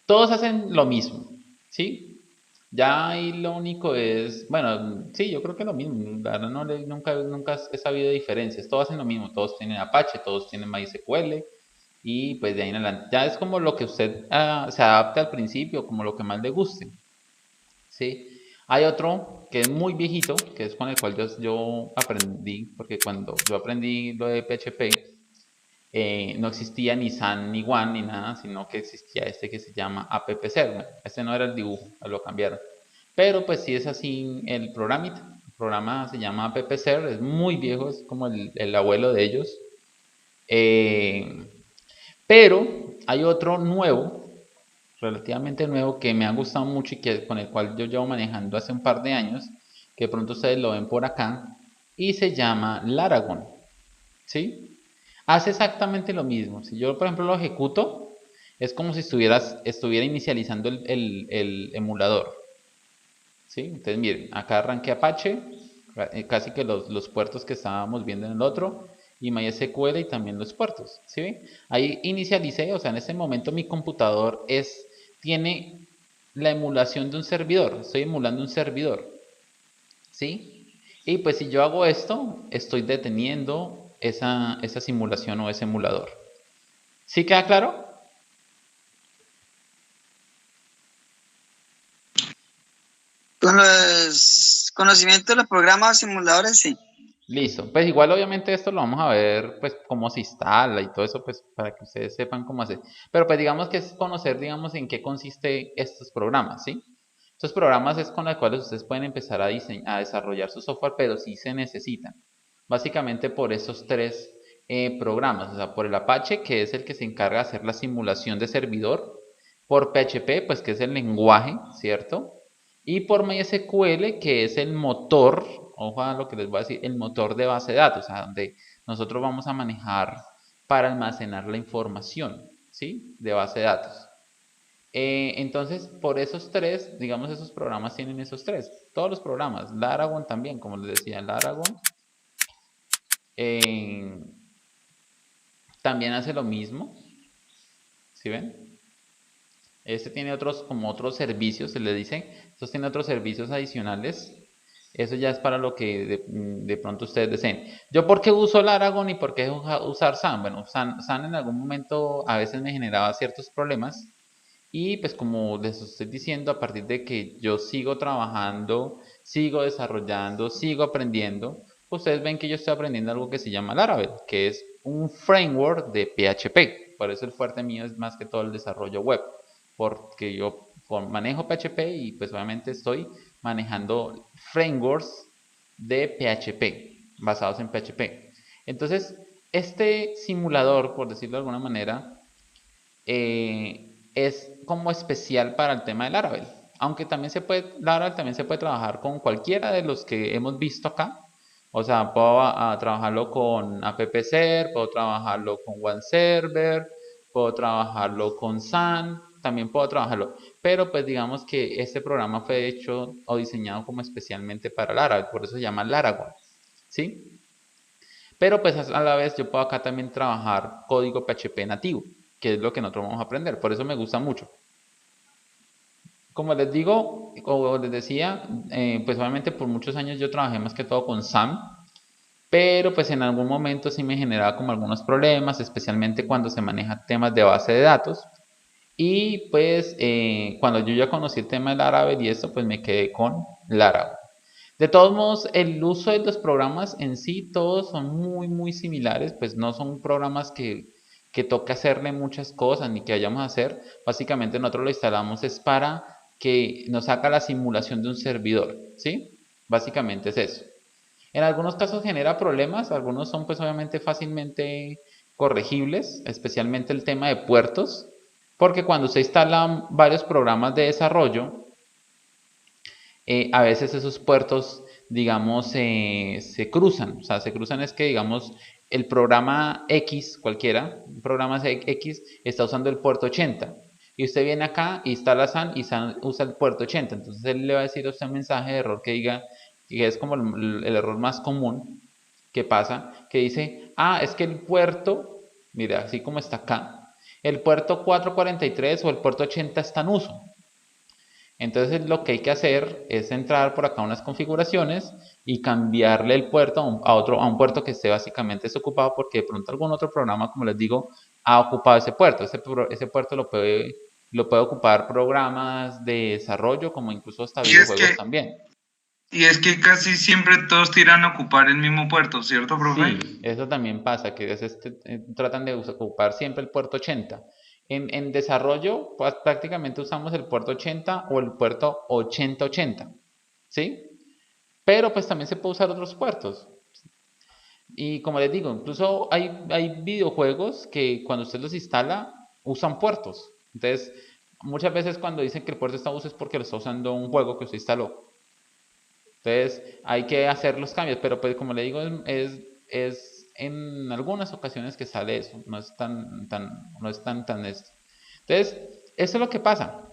todos hacen lo mismo, ¿sí? Ya ahí lo único es, bueno, sí, yo creo que es lo mismo, la verdad nunca he sabido diferencias, todos hacen lo mismo, todos tienen Apache, todos tienen MySQL y pues de ahí en adelante, ya es como lo que usted se adapte al principio, como lo que más le guste, ¿sí? Hay otro que es muy viejito, que es con el cual yo aprendí, porque cuando yo aprendí lo de PHP, no existía ni SAN ni WAN ni nada, sino que existía este que se llama AppServer. Este no era el dibujo, lo cambiaron. Pero pues sí es así el programita. El programa se llama AppServer, es muy viejo, es como el abuelo de ellos. Pero hay otro nuevo, relativamente nuevo, que me ha gustado mucho y con el cual yo llevo manejando hace un par de años, que pronto ustedes lo ven por acá, y se llama Laragon. ¿Sí? Hace exactamente lo mismo. Si yo, por ejemplo, lo ejecuto, es como si estuviera inicializando el emulador. ¿Sí? Entonces, miren, acá arranqué Apache, casi que los puertos que estábamos viendo en el otro, y MySQL y también los puertos. ¿Sí? Ahí inicialicé, o sea, en este momento mi computador tiene la emulación de un servidor. Estoy emulando un servidor. ¿Sí? Y pues si yo hago esto, estoy deteniendo esa simulación o ese emulador. ¿Sí queda claro? Con los conocimientos de los programas simuladores, sí. Listo, pues igual obviamente esto lo vamos a ver pues cómo se instala y todo eso pues para que ustedes sepan cómo hacer. Pero pues digamos que es conocer digamos en qué consiste estos programas, ¿sí? Estos programas es con los cuales ustedes pueden empezar a desarrollar su software, pero sí se necesitan. Básicamente por esos tres programas, o sea, por el Apache que es el que se encarga de hacer la simulación de servidor, por PHP pues que es el lenguaje, ¿cierto? Y por MySQL, que es el motor, ojo a lo que les voy a decir, el motor de base de datos, a donde nosotros vamos a manejar para almacenar la información, ¿sí? De base de datos. Entonces, por esos tres, digamos, esos programas tienen esos tres. Todos los programas, Laragon también, como les decía, Laragon eh, también hace lo mismo, ¿sí ven? Este tiene otros, como otros servicios, se le dice. Estos tienen otros servicios adicionales. Eso ya es para lo que de pronto ustedes deseen. ¿Yo por qué uso Laragon y por qué usar Sun? Bueno, Sun en algún momento a veces me generaba ciertos problemas. Y pues como les estoy diciendo, a partir de que yo sigo trabajando, sigo desarrollando, sigo aprendiendo, ustedes ven que yo estoy aprendiendo algo que se llama Laravel, que es un framework de PHP. Por eso el fuerte mío es más que todo el desarrollo web, porque yo manejo PHP y pues obviamente estoy manejando frameworks de PHP, basados en PHP. Entonces, este simulador, por decirlo de alguna manera, es como especial para el tema del Laravel. Aunque también Laravel también se puede trabajar con cualquiera de los que hemos visto acá. O sea, puedo trabajarlo con AppServe, puedo trabajarlo con OneServer, puedo trabajarlo con Sun, también puedo trabajarlo. Pero pues digamos que este programa fue hecho o diseñado como especialmente para Laravel, por eso se llama Laragon, ¿sí? Pero pues a la vez yo puedo acá también trabajar código PHP nativo, que es lo que nosotros vamos a aprender. Por eso me gusta mucho. Como les digo, o les decía, pues obviamente por muchos años yo trabajé más que todo con SAM, pero pues en algún momento sí me generaba como algunos problemas, especialmente cuando se maneja temas de base de datos. Y pues cuando yo ya conocí el tema de Laravel y esto, pues me quedé con Laravel. De todos modos, el uso de los programas en sí, todos son muy similares, pues no son programas que toque hacerle muchas cosas ni que vayamos a hacer. Básicamente nosotros lo instalamos es para que nos haga la simulación de un servidor, ¿sí? Básicamente es eso. En algunos casos genera problemas, algunos son pues obviamente fácilmente corregibles, especialmente el tema de puertos, porque cuando se instalan varios programas de desarrollo, a veces esos puertos, digamos, se cruzan. O sea, se cruzan es que, digamos, el programa X, cualquiera, un programa X, está usando el puerto 80. Y usted viene acá, instala SAN y SAN usa el puerto 80. Entonces él le va a decir a usted un mensaje de error que diga, que es como el error más común que pasa, que dice, ah, es que el puerto, mira, así como está acá, el puerto 443 o el puerto 80 está en uso. Entonces lo que hay que hacer es entrar por acá a unas configuraciones y cambiarle el puerto a un puerto que esté básicamente desocupado porque de pronto algún otro programa, como les digo, ha ocupado ese puerto. Ese puerto lo puede ocupar programas de desarrollo como incluso hasta Y es videojuegos que, también. y es que casi siempre todos tiran a ocupar el mismo puerto, ¿cierto, profe? Sí, eso también pasa, que a veces tratan de ocupar siempre el puerto 80. En desarrollo, pues, prácticamente usamos el puerto 80 o el puerto 8080, ¿sí? Pero pues también se puede usar otros puertos. Y como les digo, incluso hay videojuegos que cuando usted los instala usan puertos. Entonces, muchas veces cuando dicen que el puerto está en uso es porque lo está usando un juego que usted instaló. Entonces, hay que hacer los cambios, pero pues como le digo, es en algunas ocasiones que sale eso, no es tan esto. Entonces, eso es lo que pasa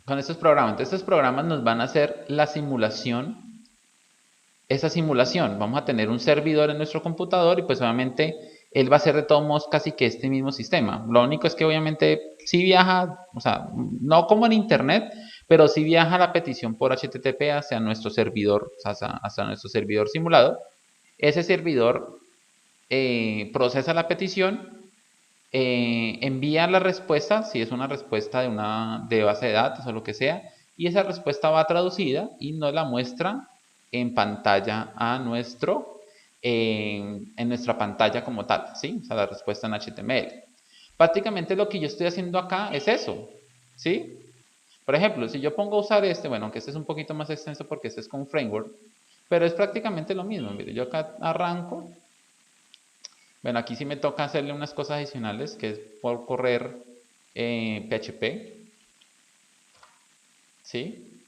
con estos programas. Entonces, estos programas nos van a hacer la simulación, esa simulación. Vamos a tener un servidor en nuestro computador y pues obviamente él va a ser de todos modos casi que este mismo sistema. Lo único es que obviamente sí viaja, o sea, no como en internet, pero sí viaja la petición por HTTP hacia nuestro servidor, hacia nuestro servidor simulado. Ese servidor procesa la petición, envía la respuesta, si es una respuesta de base de datos o lo que sea, y esa respuesta va traducida y nos la muestra en pantalla a nuestro en nuestra pantalla como tal, ¿sí? O sea, la respuesta en HTML. Prácticamente lo que yo estoy haciendo acá es eso, ¿sí? Por ejemplo, si yo pongo a usar este, bueno, aunque este es un poquito más extenso porque este es con framework, pero es prácticamente lo mismo. Mire, yo acá arranco. Bueno, aquí sí me toca hacerle unas cosas adicionales, que es por correr PHP, ¿sí?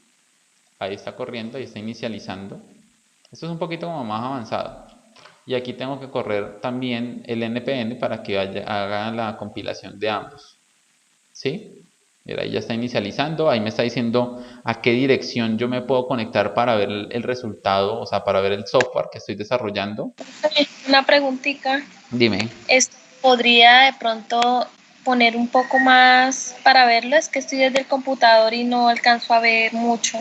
Ahí está corriendo y está inicializando. Esto es un poquito como más avanzado. Y aquí tengo que correr también el npm para que haga la compilación de ambos, ¿sí? Mira, ahí ya está inicializando, ahí me está diciendo a qué dirección yo me puedo conectar para ver el resultado, o sea, para ver el software que estoy desarrollando. Una preguntita. Dime. ¿Esto podría de pronto poner un poco más para verlo? Es que estoy desde el computador y no alcanzo a ver mucho.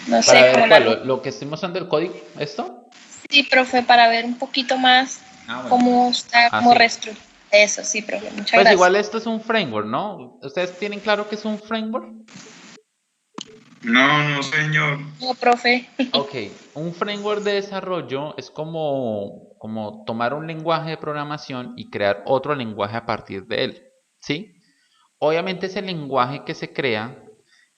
No Para sé, ver como cuál, la luz. lo que estoy mostrando el código, ¿esto? Sí, profe, para ver un poquito más Bueno, cómo está, cómo así. reestructura. Eso, sí, profe, muchas Pues gracias. igual esto es un framework, ¿no? ¿Ustedes tienen claro que es un framework? No, no, señor. No, profe. Ok, un framework de desarrollo es como tomar un lenguaje de programación y crear otro lenguaje a partir de él, ¿sí? Obviamente ese lenguaje que se crea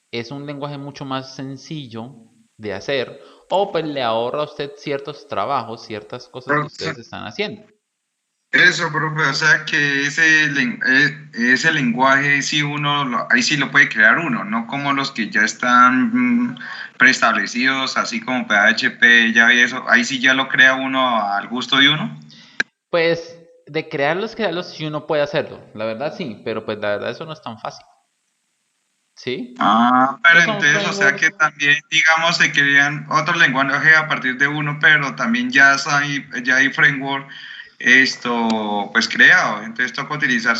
es un lenguaje mucho más sencillo de hacer o pues le ahorra a usted ciertos trabajos, ciertas cosas que ustedes están haciendo. Eso, profe, o sea que ese lenguaje sí ahí sí lo puede crear uno, no como los que ya están preestablecidos, así como PHP, ya y eso, ahí sí ya lo crea uno al gusto de uno. Pues de crearlos sí uno puede hacerlo, la verdad sí, pero pues la verdad eso no es tan fácil, ¿sí? Ah, pero Estos son entonces, o sea frameworks. que también, digamos, se crean otro lenguaje a partir de uno, pero también ya hay framework pues creado. Entonces toca utilizar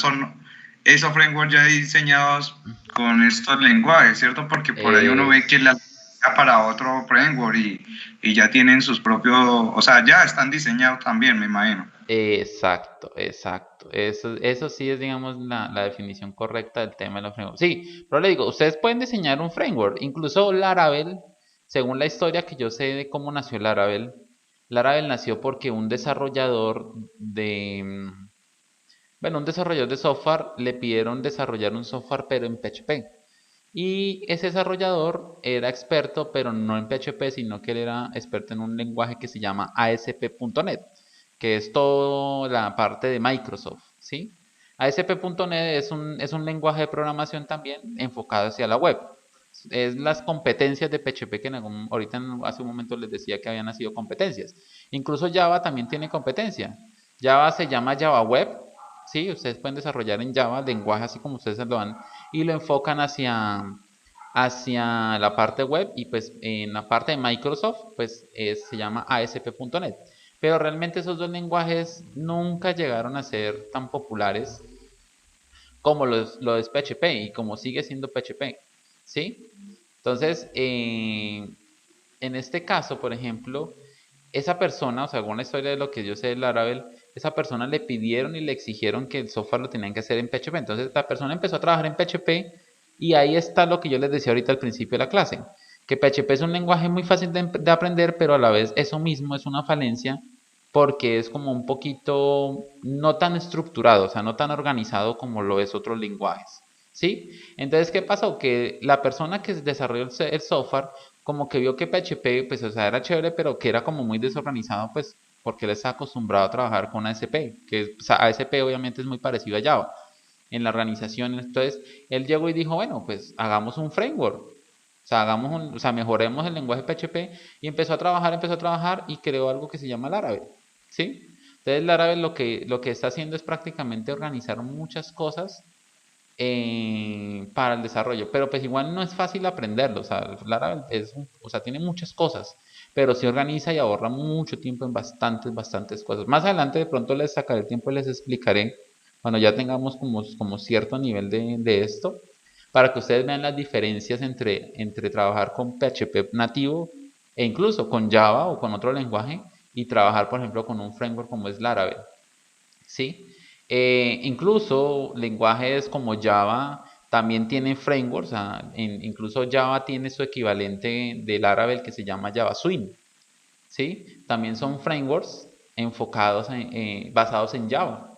esos frameworks ya diseñados con estos lenguajes, ¿cierto? Porque por ahí uno ve que la para otro framework y ya tienen sus propios, o sea, ya están diseñados también, me imagino. Exacto, exacto. Eso sí es, digamos, la definición correcta del tema de los frameworks. Sí, pero le digo, ustedes pueden diseñar un framework. Incluso Laravel, según la historia que yo sé de cómo nació Laravel, Laravel nació porque un desarrollador bueno, un desarrollador de software le pidieron desarrollar un software pero en PHP. Y ese desarrollador era experto, pero no en PHP, sino que él era experto en un lenguaje que se llama ASP.NET, que es toda la parte de Microsoft, ¿sí? ASP.NET es un lenguaje de programación también enfocado hacia la web. Es las competencias de PHP que ahorita hace un momento les decía que habían nacido competencias. Incluso Java también tiene competencia. Java se llama Java Web, ¿sí? Ustedes pueden desarrollar en Java lenguaje así como ustedes lo van y lo enfocan hacia la parte web y pues en la parte de Microsoft pues se llama ASP.NET. Pero realmente esos dos lenguajes nunca llegaron a ser tan populares como lo es PHP y como sigue siendo PHP, ¿sí? Entonces, en este caso, por ejemplo, esa persona, o sea, según la historia de lo que yo sé de Laravel, esa persona le pidieron y le exigieron que el software lo tenían que hacer en PHP. Entonces la persona empezó a trabajar en PHP y ahí está lo que yo les decía ahorita al principio de la clase, que PHP es un lenguaje muy fácil de aprender, pero a la vez eso mismo es una falencia porque es como un poquito no tan estructurado, o sea, no tan organizado como lo es otros lenguajes. ¿Sí? Entonces, ¿qué pasó? Que la persona que desarrolló el software como que vio que PHP, pues, o sea, era chévere, pero que era como muy desorganizado, pues, porque él está acostumbrado a trabajar con ASP, que o sea, ASP obviamente es muy parecido a Java en la organización. Entonces, él llegó y dijo, bueno, pues, hagamos un framework, o sea, o sea, mejoremos el lenguaje PHP y empezó a trabajar y creó algo que se llama Laravel, ¿sí? Entonces, Laravel lo que está haciendo es prácticamente organizar muchas cosas para el desarrollo, pero pues igual no es fácil aprenderlo, o sea, Laravel o sea, tiene muchas cosas, pero se organiza y ahorra mucho tiempo en bastantes cosas. Más adelante de pronto les sacaré el tiempo y les explicaré cuando ya tengamos como cierto nivel de esto, para que ustedes vean las diferencias entre trabajar con PHP nativo e incluso con Java o con otro lenguaje y trabajar, por ejemplo, con un framework como es Laravel. ¿Sí? Incluso lenguajes como Java también tienen frameworks, incluso Java tiene su equivalente de Laravel que se llama Java Swing, ¿sí? También son frameworks enfocados basados en Java.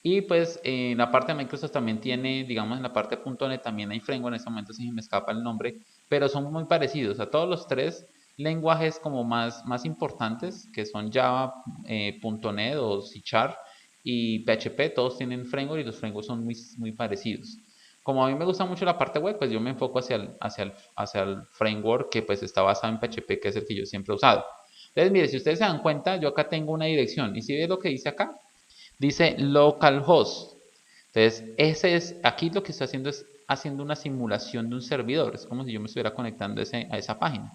Y pues en la parte de Microsoft también tiene, digamos en la parte de .NET también hay framework, en este momento sí me escapa el nombre, pero son muy parecidos a todos los tres lenguajes como más importantes, que son Java, .NET o C# y PHP, todos tienen framework y los frameworks son muy parecidos. Como a mí me gusta mucho la parte web, pues yo me enfoco hacia el framework que pues está basado en PHP, que es el que yo siempre he usado. Entonces, mire, si ustedes se dan cuenta, yo acá tengo una dirección, y si ve lo que dice acá, dice localhost. Entonces, aquí lo que estoy haciendo es haciendo una simulación de un servidor. Es como si yo me estuviera conectando a esa página.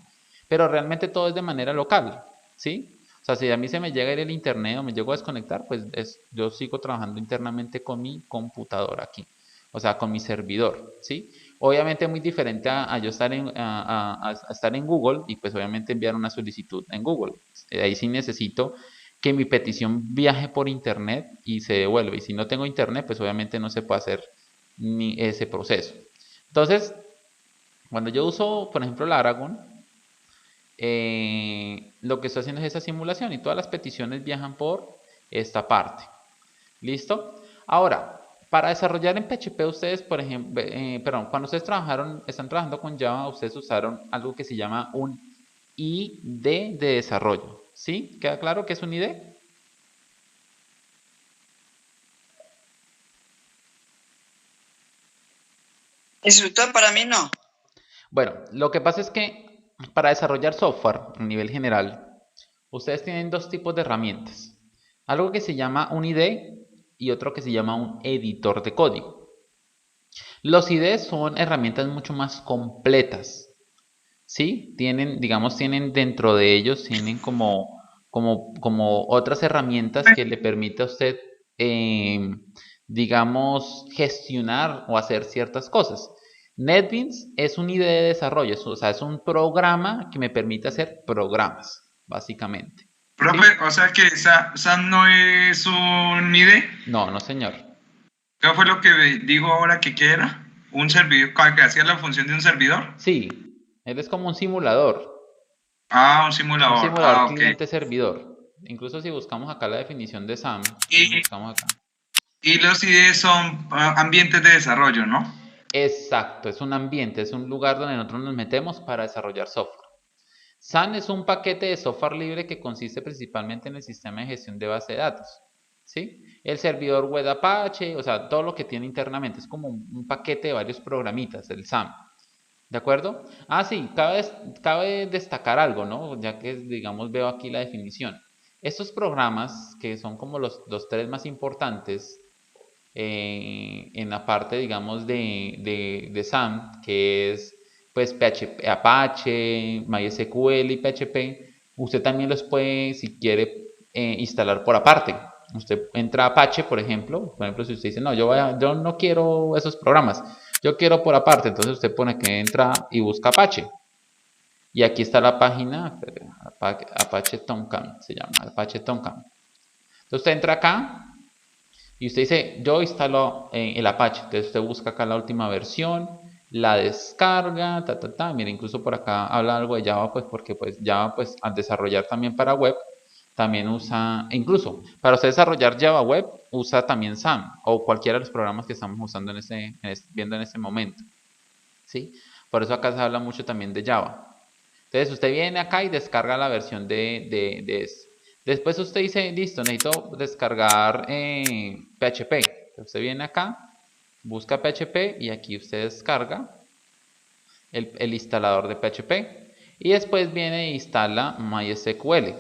Pero realmente todo es de manera local, ¿sí? O sea, si a mí se me llega a ir el internet o me llego a desconectar, pues yo sigo trabajando internamente con mi computadora aquí. O sea, con mi servidor, ¿sí? Obviamente es muy diferente a yo estar en Google y pues obviamente enviar una solicitud en Google. Ahí sí necesito que mi petición viaje por internet y se devuelve. Y si no tengo internet, pues obviamente no se puede hacer ni ese proceso. Entonces, cuando yo uso, por ejemplo, Laragon, lo que estoy haciendo es esa simulación y todas las peticiones viajan por esta parte. ¿Listo? Ahora, para desarrollar en PHP ustedes, por ejemplo, perdón, cuando ustedes están trabajando con Java, ustedes usaron algo que se llama un ID de desarrollo. ¿Sí? ¿Queda claro que es un ID? Instructor, para mí no. Bueno, lo que pasa es que para desarrollar software a nivel general, ustedes tienen dos tipos de herramientas. Algo que se llama un IDE y otro que se llama un editor de código. Los IDEs son herramientas mucho más completas, ¿sí? Tienen dentro de ellos, tienen como otras herramientas que le permite a usted, digamos, gestionar o hacer ciertas cosas. NetBeans es un IDE de desarrollo, o sea, es un programa que me permite hacer programas, básicamente. Profe, ¿Sí? o sea que SAM no es un IDE. No, no, señor. ¿Qué fue lo que dijo ahora que era? Un servidor, que hacía la función de un servidor. Sí, él es como un simulador. Ah, un Un simulador. simulador Ah, ok. cliente-servidor. Incluso si buscamos acá la definición de SAM, Y, buscamos acá. y los IDEs son ambientes de desarrollo, ¿no? Exacto, es un ambiente, es un lugar donde nosotros nos metemos para desarrollar software. SAN es un paquete de software libre que consiste principalmente en el sistema de gestión de base de datos. ¿Sí? El servidor web Apache, o sea, todo lo que tiene internamente, es como un paquete de varios programitas, el SAM. ¿De acuerdo? Ah, sí, cabe destacar algo, ¿no? Ya que, digamos, veo aquí la definición. Estos programas, que son como los tres más importantes en la parte, digamos, de SAM, que es pues PHP, Apache, MySQL y PHP, usted también los puede, si quiere, instalar por aparte. Usted entra a Apache, por ejemplo, si usted dice, no, yo no quiero esos programas, yo quiero por aparte, entonces usted pone que entra y busca Apache. Y aquí está la página, Apache Tomcat, se llama Apache Tomcat. Entonces usted entra acá y usted dice, yo instalo el Apache. Entonces usted busca acá la última versión, la descarga, Mira, incluso por acá habla algo de Java, pues porque pues Java, pues al desarrollar también para web, también usa, incluso para usted desarrollar Java Web, usa también SAM o cualquiera de los programas que estamos usando viendo en este momento. ¿Sí? Por eso acá se habla mucho también de Java. Entonces usted viene acá y descarga la versión de eso. Después usted dice, listo, necesito descargar PHP. Usted viene acá, busca PHP y aquí usted descarga el instalador de PHP. Y después viene e instala MySQL.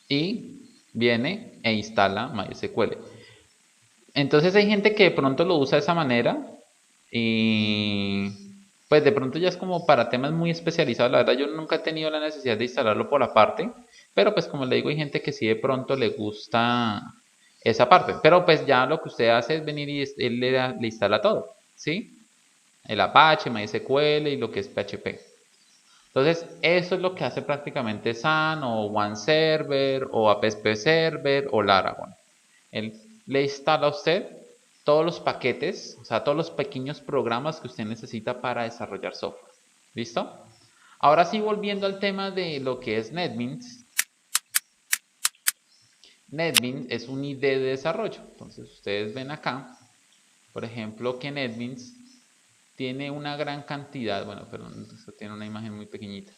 Y viene e instala MySQL. Entonces hay gente que de pronto lo usa de esa manera y pues de pronto ya es como para temas muy especializados. La verdad yo nunca he tenido la necesidad de instalarlo por aparte, pero pues como le digo hay gente que sí de pronto le gusta esa parte. Pero pues ya lo que usted hace es venir y él le instala todo, ¿sí? El Apache, MySQL y lo que es PHP. Entonces eso es lo que hace prácticamente SAN o OneServer o APP Server o Laragon. Él le instala a usted todos los paquetes, o sea, todos los pequeños programas que usted necesita para desarrollar software. ¿Listo? Ahora sí, volviendo al tema de lo que es NetBeans. NetBeans es un IDE de desarrollo. Entonces, ustedes ven acá, por ejemplo, que NetBeans tiene una gran cantidad, bueno, perdón, esto tiene una imagen muy pequeñita.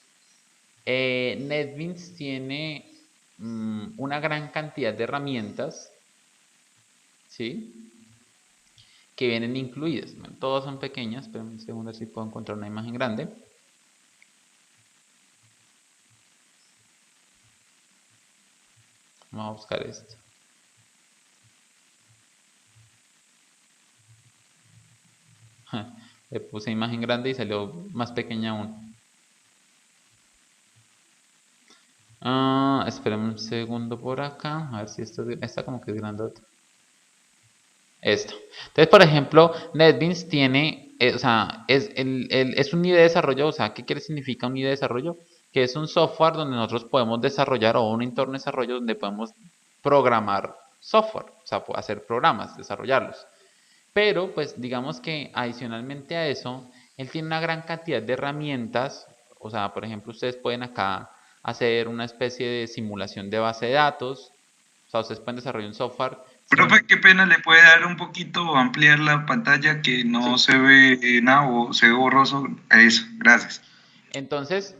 NetBeans tiene una gran cantidad de herramientas, ¿sí? Que vienen incluidas. Bueno, todas son pequeñas, pero un segundo si puedo encontrar una imagen grande. Vamos a buscar esto. Le puse imagen grande y salió más pequeña aún. Esperen un segundo por acá. A ver si esto está como que es grandota. Esto. Entonces, por ejemplo, NetBeans tiene, o sea, es un IDE de desarrollo. O sea, ¿qué significa un IDE de desarrollo? Que es un software donde nosotros podemos desarrollar, o un entorno de desarrollo donde podemos programar software, o sea, hacer programas, desarrollarlos. Pero, pues, digamos que adicionalmente a eso, él tiene una gran cantidad de herramientas. O sea, por ejemplo, ustedes pueden acá hacer una especie de simulación de base de datos. O sea, ustedes pueden desarrollar un software. Profe, qué pena, ¿le puede dar un poquito, ampliar la pantalla que no se ve nada o se ve borroso? A eso, gracias. Entonces,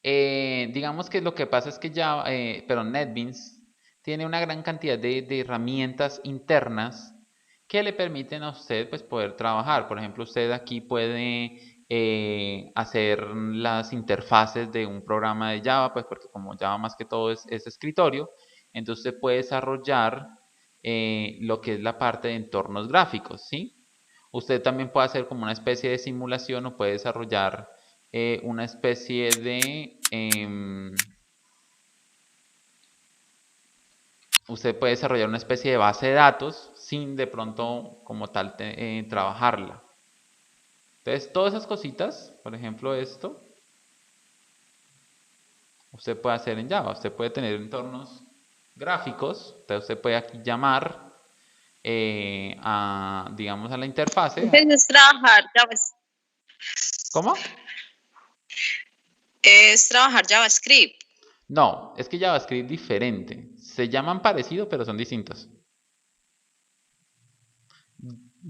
digamos que lo que pasa es que NetBeans tiene una gran cantidad de herramientas internas que le permiten a usted, pues, poder trabajar. Por ejemplo, usted aquí puede hacer las interfaces de un programa de Java, pues porque como Java más que todo es escritorio, entonces usted puede desarrollar lo que es la parte de entornos gráficos, ¿sí? Usted también puede hacer como una especie de simulación, o puede desarrollar una especie de... usted puede desarrollar una especie de base de datos sin de pronto como tal trabajarla. Entonces, todas esas cositas, por ejemplo esto, usted puede hacer en Java. Usted puede tener entornos gráficos. Entonces, usted puede aquí llamar digamos, a la interfase. Es trabajar ¿Cómo? Es trabajar JavaScript. No, es que JavaScript es diferente. Se llaman parecido, pero son distintos.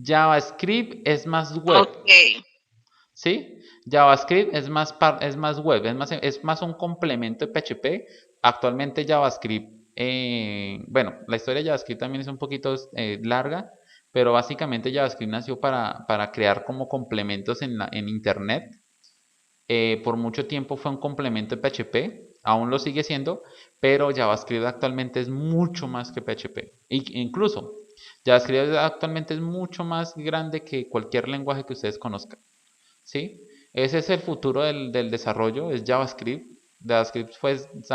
JavaScript es más web. Ok. ¿Sí? JavaScript es más web, es más un complemento de PHP. Actualmente JavaScript, bueno, la historia de JavaScript también es un poquito larga, pero básicamente JavaScript nació para crear como complementos en Internet. Por mucho tiempo fue un complemento de PHP, aún lo sigue siendo, pero JavaScript actualmente es mucho más que PHP. Incluso JavaScript actualmente es mucho más grande que cualquier lenguaje que ustedes conozcan. ¿Sí? Ese es el futuro del desarrollo, es JavaScript. JavaScript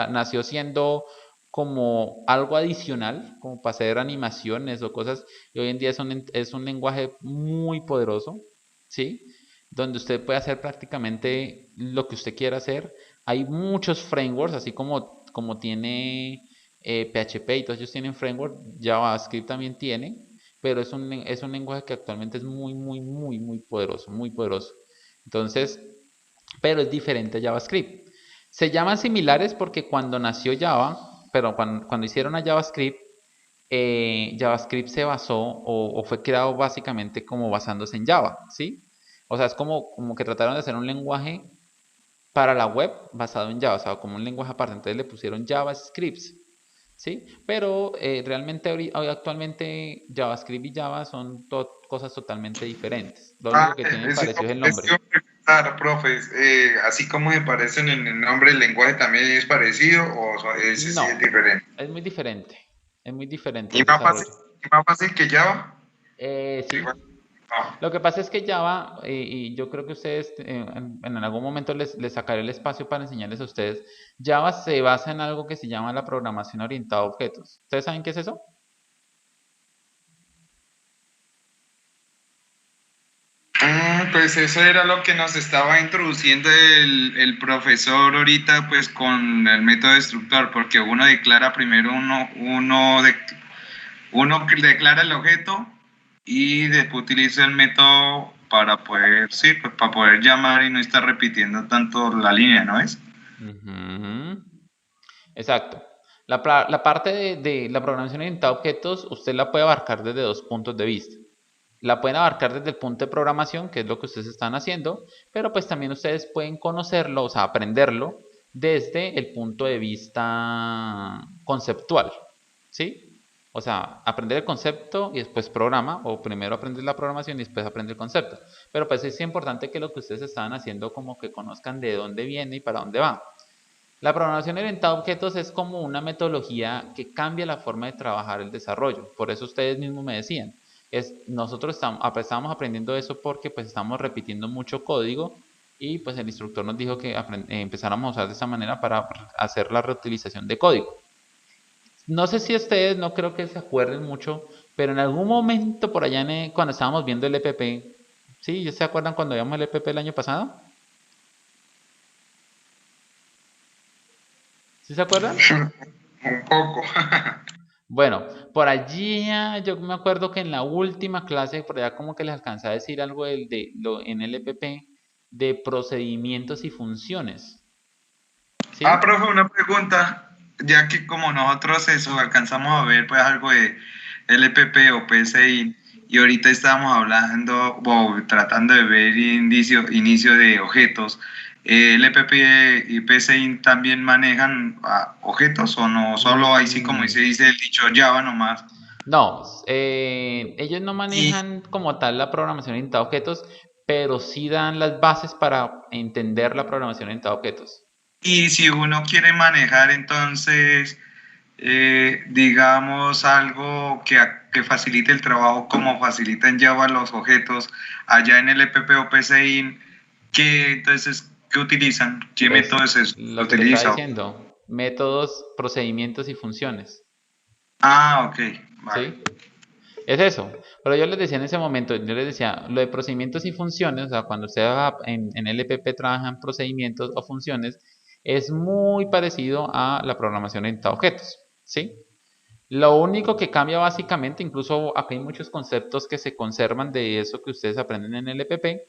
nació siendo como algo adicional, como para hacer animaciones o cosas, y hoy en día es un lenguaje muy poderoso, ¿sí? Donde usted puede hacer prácticamente lo que usted quiera hacer. Hay muchos frameworks, así como tiene PHP y todos ellos tienen framework, JavaScript también tiene, pero es un lenguaje que actualmente es muy poderoso, muy poderoso. Entonces, pero es diferente a JavaScript. Se llaman similares porque cuando nació Java, pero cuando hicieron a JavaScript, JavaScript se basó o fue creado básicamente como basándose en Java, ¿sí? O sea, es como que trataron de hacer un lenguaje para la web basado en Java, o sea, como un lenguaje aparte. Entonces le pusieron JavaScript, ¿sí? Pero realmente hoy actualmente JavaScript y Java son cosas totalmente diferentes. Lo único que tienen parecido es el nombre. Claro, profe, así como se parecen en el nombre, el lenguaje también es parecido o No, es diferente. Es muy diferente. Es muy diferente. ¿Y más fácil que Java? Sí. Lo que pasa es que Java, y yo creo que ustedes en algún momento les sacaré el espacio para enseñarles a ustedes, Java se basa en algo que se llama la programación orientada a objetos. ¿Ustedes saben qué es eso? Pues eso era lo que nos estaba introduciendo el profesor ahorita, pues con el método destructor, porque uno declara primero uno declara el objeto y después utilizo el método para poder, sí, pues para poder llamar y no estar repitiendo tanto la línea, ¿no es? Ujú. Exacto. La parte de la programación orientada a objetos, usted la puede abarcar desde dos puntos de vista. La pueden abarcar desde el punto de programación, que es lo que ustedes están haciendo, pero pues también ustedes pueden conocerlo, o sea, aprenderlo desde el punto de vista conceptual, ¿sí? O sea, aprender el concepto y después programa, o primero aprender la programación y después aprender el concepto. Pero pues es importante que lo que ustedes están haciendo como que conozcan de dónde viene y para dónde va. La programación orientada a objetos es como una metodología que cambia la forma de trabajar el desarrollo. Por eso ustedes mismos me decían, nosotros estábamos aprendiendo eso porque pues estamos repitiendo mucho código y pues el instructor nos dijo que empezáramos a usar de esa manera para hacer la reutilización de código. No sé si ustedes, no creo que se acuerden mucho, pero en algún momento por allá cuando estábamos viendo el EPP, ¿sí? ¿Se acuerdan cuando veíamos el EPP el año pasado? ¿Sí se acuerdan? Un poco. Bueno, por allí yo me acuerdo que en la última clase, por allá como que les alcancé a decir algo en el EPP de procedimientos y funciones, Ah, ¿sí? profe, una pregunta, ya que como nosotros eso alcanzamos a ver pues algo de LPP o PSI y ahorita estábamos hablando o tratando de ver inicio de objetos, ¿LPP y PSI también manejan objetos o no? Solo ahí sí como se Mm, dice el dicho Java nomás. no, ellos no Y, manejan como tal la programación orientada a objetos, pero sí dan las bases para entender la programación orientada a objetos. y si uno quiere manejar entonces digamos, algo que facilite el trabajo como facilita en Java los objetos, allá en el EPP o PCI, ¿qué utilizan? ¿Qué Pues métodos se lo que le estaba utiliza? diciendo, métodos, procedimientos y funciones, Ah, ok, vale. ¿sí? Es eso. Pero yo les decía en ese momento, yo les decía, lo de procedimientos y funciones, o sea, cuando usted en LPP trabaja en procedimientos o funciones, es muy parecido a la programación orientada a objetos, ¿sí? Lo único que cambia básicamente, incluso acá hay muchos conceptos que se conservan de eso que ustedes aprenden en LPP,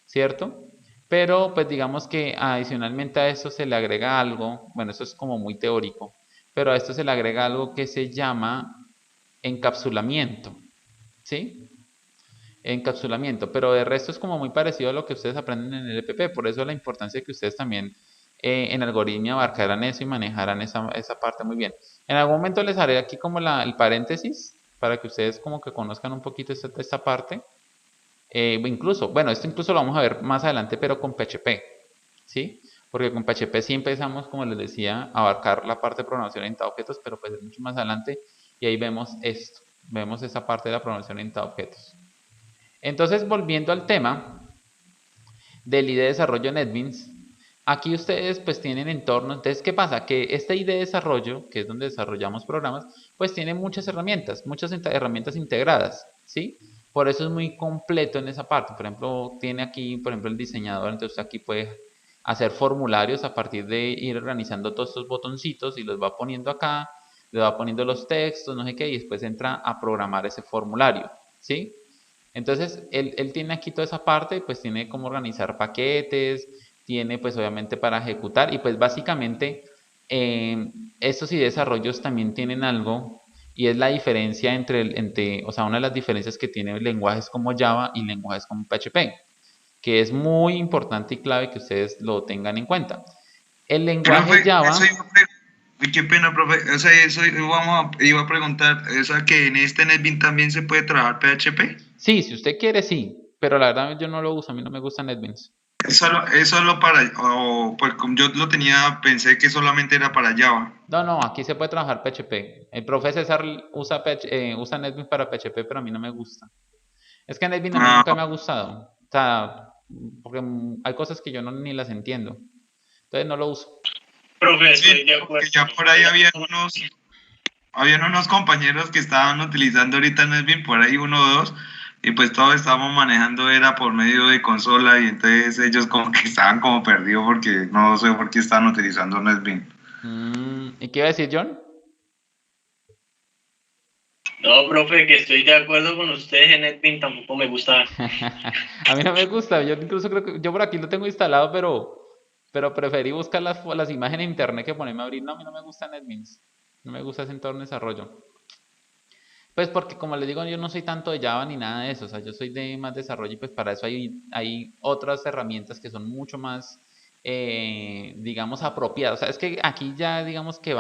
¿cierto? Pero pues digamos que adicionalmente a eso se le agrega algo, bueno, eso es como muy teórico, pero a esto se le agrega algo que se llama encapsulamiento, ¿sí? Encapsulamiento, pero de resto es como muy parecido a lo que ustedes aprenden en el EPP, por eso la importancia de que ustedes también en algoritmia abarcaran eso y manejaran esa parte muy bien. En algún momento les haré aquí como el paréntesis para que ustedes como que conozcan un poquito esta parte. Incluso, bueno, esto incluso lo vamos a ver más adelante, pero con PHP, ¿sí? Porque con PHP sí empezamos, como les decía, a abarcar la parte de programación orientada a objetos, pero pues es mucho más adelante y ahí vemos esto, vemos esa parte de la programación orientada a objetos. Entonces, volviendo al tema del IDE de desarrollo NetBeans, aquí ustedes pues tienen entornos. Entonces, ¿qué pasa? Que este IDE de desarrollo, que es donde desarrollamos programas, pues tiene muchas herramientas integradas, ¿sí? Por eso es muy completo en esa parte. Por ejemplo, tiene aquí, por ejemplo, el diseñador, entonces aquí puede hacer formularios a partir de ir organizando todos estos botoncitos y los va poniendo acá, le va poniendo los textos, no sé qué, y después entra a programar ese formulario, ¿sí? Entonces, él tiene aquí toda esa parte, pues tiene cómo organizar paquetes, tiene pues obviamente para ejecutar y pues básicamente estos y desarrollos también tienen algo y es la diferencia o sea, una de las diferencias que tiene lenguajes como Java y lenguajes como PHP, que es muy importante y clave que ustedes lo tengan en cuenta. El lenguaje Profe, eso Java, iba a uy, qué pena, profe. O sea, iba a preguntar, o sea, que en este NetBeans también se puede trabajar PHP. sí, si usted quiere, sí, pero la verdad yo no lo uso, a mí no me gusta NetBeans. Es solo para, o pues como yo lo tenía, pensé que solamente era para Java. No, no, aquí se puede trabajar PHP. El profe César usa NetBeans para PHP, pero a mí no me gusta. Es que NetBeans a mí Ah, nunca me ha gustado. O sea, porque hay cosas que yo ni las entiendo. Entonces no lo uso. Profe, sí, estoy de porque acuerdo. ya por ahí habían unos compañeros que estaban utilizando ahorita NetBeans, por ahí uno o dos, y pues todos estábamos manejando era por medio de consola y entonces ellos como que estaban como perdidos porque no sé por qué estaban utilizando NetBeans. ¿Y qué iba a decir John? No, profe, que estoy de acuerdo con ustedes en NetBeans, tampoco me gusta. A mí no me gusta, yo incluso creo que yo por aquí lo tengo instalado, pero preferí buscar las imágenes en internet que ponerme a abrir. No, a mí no me gusta NetBeans, no me gusta ese entorno de desarrollo. Pues porque como les digo, yo no soy tanto de Java ni nada de eso, o sea, yo soy de más desarrollo y pues para eso hay otras herramientas que son mucho más, digamos, apropiadas. O sea, es que aquí ya digamos que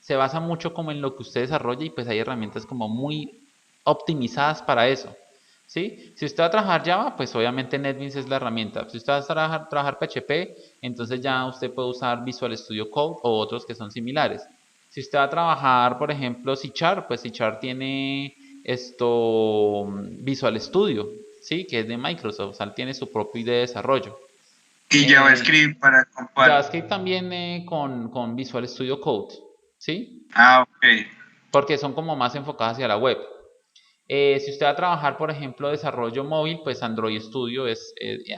se basa mucho como en lo que usted desarrolla y pues hay herramientas como muy optimizadas para eso. ¿Sí? Si usted va a trabajar Java, pues obviamente NetBeans es la herramienta. Si usted va a trabajar PHP, entonces ya usted puede usar Visual Studio Code o otros que son similares. Si usted va a trabajar, por ejemplo, C Sharp, pues C Sharp tiene Visual Studio, ¿sí? Que es de Microsoft, o sea, tiene su propio IDE de desarrollo. Y JavaScript para con cuál. JavaScript también con Visual Studio Code, ¿sí? Ah, ok. Porque son como más enfocadas hacia la web. Si usted va a trabajar, por ejemplo, desarrollo móvil, pues Android Studio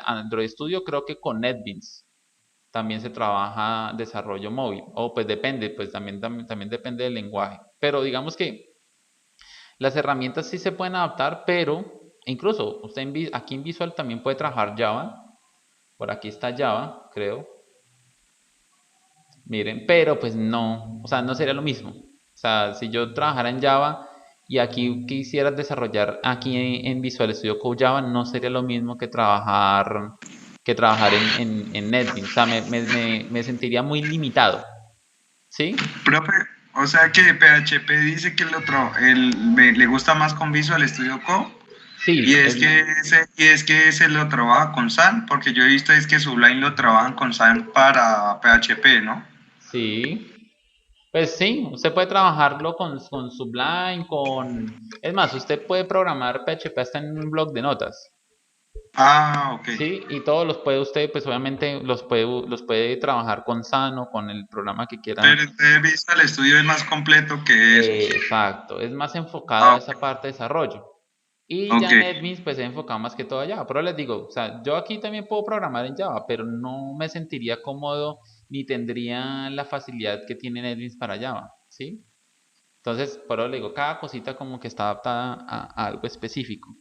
Android Studio creo que con NetBeans también se trabaja desarrollo móvil. O pues depende, pues también depende del lenguaje. Pero digamos que las herramientas sí se pueden adaptar, pero incluso usted aquí en Visual también puede trabajar Java. Por aquí está Java, creo. Miren, pero pues no, o sea, no sería lo mismo. O sea, si yo trabajara en Java y aquí quisiera desarrollar aquí en Visual Studio Code Java, no sería lo mismo que trabajar en NetBeans. O sea, me sentiría muy limitado. ¿Sí? Profe, o sea que PHP dice que le gusta más con Visual Studio Code. Sí, Y es que ese lo trabaja con SAN, porque yo he visto es que Sublime lo trabajan con SAN para PHP, ¿no? sí. Pues sí, usted puede trabajarlo con Sublime, Es más, usted puede programar PHP hasta en un blog de notas. Ah, ok. Sí, y todos los puede usted, pues obviamente los puede trabajar con Sano, con el programa que quiera. Pero este Visual Studio es más completo que eso. Exacto, es más enfocado a Ah, esa parte de desarrollo. Y ok. ya NetBeans pues se enfocado más que todo a Java. Pero les digo, o sea, yo aquí también puedo programar en Java, pero no me sentiría cómodo ni tendría la facilidad que tiene NetBeans para Java, ¿sí? Entonces, por eso le digo, cada cosita como que está adaptada a algo específico.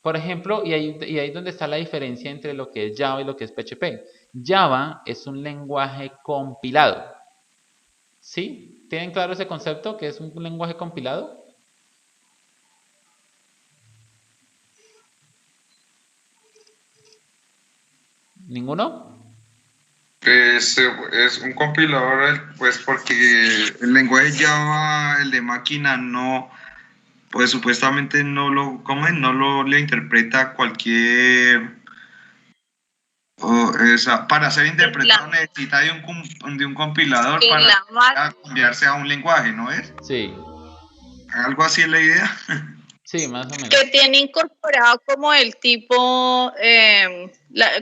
Por ejemplo, y ahí es donde está la diferencia entre lo que es Java y lo que es PHP. Java es un lenguaje compilado. ¿Sí? ¿Tienen claro ese concepto que es un lenguaje compilado? ¿Ninguno? Es un compilador, pues porque el lenguaje Java, el de máquina, no, pues supuestamente no lo, ¿cómo es? No lo le interpreta cualquier, para ser interpretado necesita de un compilador Que para la máquina cambiarse a un lenguaje, ¿no es? Sí, Algo así es la idea. sí, más o menos. que tiene incorporado como el tipo,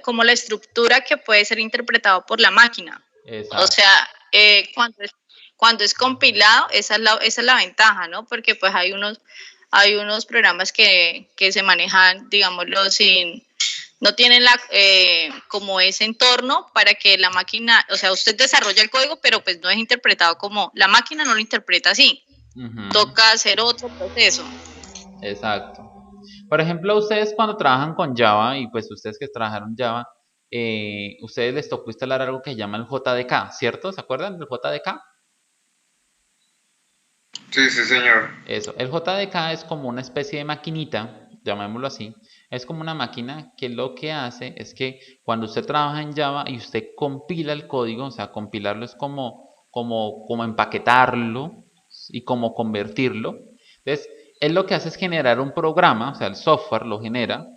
como la estructura que puede ser interpretado por la máquina. Exacto. O sea, cuando es compilado, esa es la ventaja, ¿no? Porque pues hay unos programas que se manejan, digámoslo, no tienen como ese entorno para que la máquina, o sea, usted desarrolla el código, pero pues no es interpretado como, la máquina no lo interpreta así. Ujú, Toca hacer otro proceso. exacto. Por ejemplo, ustedes cuando trabajan con Java, y pues ustedes que trabajaron Java, ustedes les tocó instalar algo que se llama el JDK, ¿cierto? ¿Se acuerdan del JDK? Sí, sí, señor. Eso, el JDK es como una especie de maquinita, llamémoslo así. Es como una máquina que lo que hace es que cuando usted trabaja en Java y usted compila el código, o sea, compilarlo es como empaquetarlo y como convertirlo. Entonces, él lo que hace es generar un programa, o sea, el software lo genera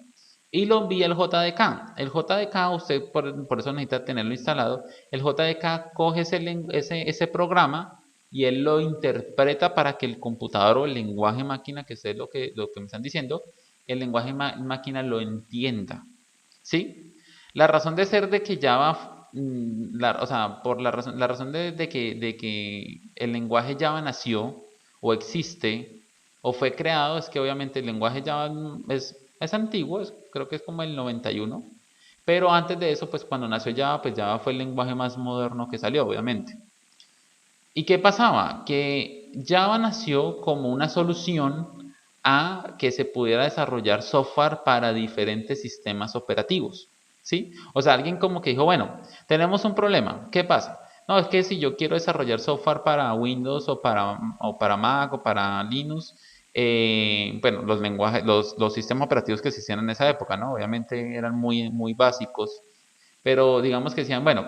y lo envía al JDK. El JDK, usted por eso necesita tenerlo instalado. El JDK coge ese programa y él lo interpreta para que el computador o el lenguaje máquina, que es lo que me están diciendo, el lenguaje máquina lo entienda. ¿Sí? La razón de ser de que Java, o sea, por la razón de que el lenguaje Java nació o existe o fue creado es que obviamente el lenguaje Java es antiguo, creo que es como el 91, pero antes de eso, pues cuando nació Java, pues Java fue el lenguaje más moderno que salió, obviamente. ¿Y qué pasaba? Que Java nació como una solución a que se pudiera desarrollar software para diferentes sistemas operativos, ¿sí? O sea, alguien como que dijo, bueno, tenemos un problema, ¿qué pasa? No, es que si yo quiero desarrollar software para Windows o para Mac o para Linux, bueno, los lenguajes, los sistemas operativos que se hicieron en esa época, ¿no? Obviamente eran muy, muy básicos, pero digamos que decían, bueno,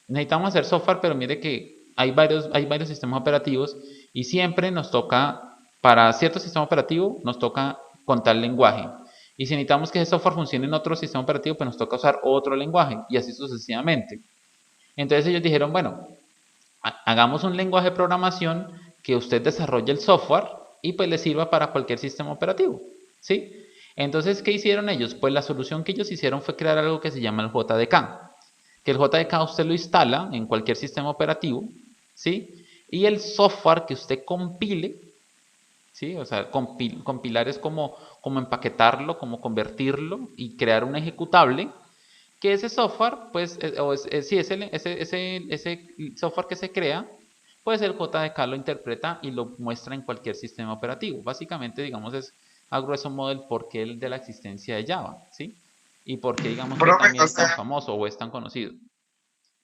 necesitamos hacer software, pero mire que hay varios sistemas operativos y siempre nos toca, para cierto sistema operativo, nos toca con tal lenguaje. Y si necesitamos que ese software funcione en otro sistema operativo, pues nos toca usar otro lenguaje y así sucesivamente. Entonces ellos dijeron, bueno, hagamos un lenguaje de programación que usted desarrolle el software y pues le sirva para cualquier sistema operativo, ¿sí? Entonces, ¿qué hicieron ellos? Pues la solución que ellos hicieron fue crear algo que se llama el JDK, que el JDK usted lo instala en cualquier sistema operativo, ¿sí? Y el software que usted compile, ¿sí? O sea, compilar es como empaquetarlo, como convertirlo y crear un ejecutable, que ese software, pues, sí, ese software que se crea, pues el JDK lo interpreta y lo muestra en cualquier sistema operativo. Básicamente, digamos, es a grueso modo el porqué de la existencia de Java, ¿sí? Y por qué, digamos, que Profe, también es tan famoso o es tan conocido.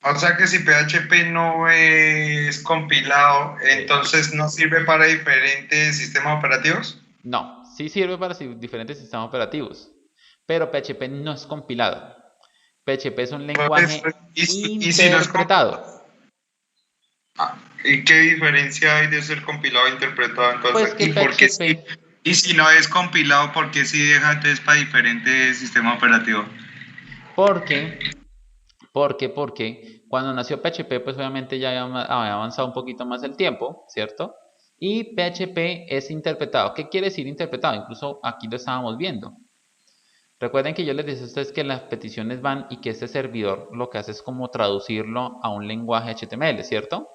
o sea que si PHP no es compilado, entonces no sirve para diferentes sistemas operativos. No, sí sirve para diferentes sistemas operativos, pero PHP no es compilado. PHP es un lenguaje Entonces, y si no es interpretado. ¿Y qué diferencia hay de ser compilado e interpretado Pues entonces? que ¿Y por qué sí? PHP, Y si no es compilado, ¿por qué sí deja entonces para diferentes sistemas operativos? porque, porque cuando nació PHP, pues obviamente ya había avanzado un poquito más el tiempo, ¿cierto? Y PHP es interpretado. ¿Qué quiere decir interpretado? Incluso aquí lo estábamos viendo. Recuerden que yo les decía a ustedes que las peticiones van y que este servidor lo que hace es como traducirlo a un lenguaje HTML, ¿cierto?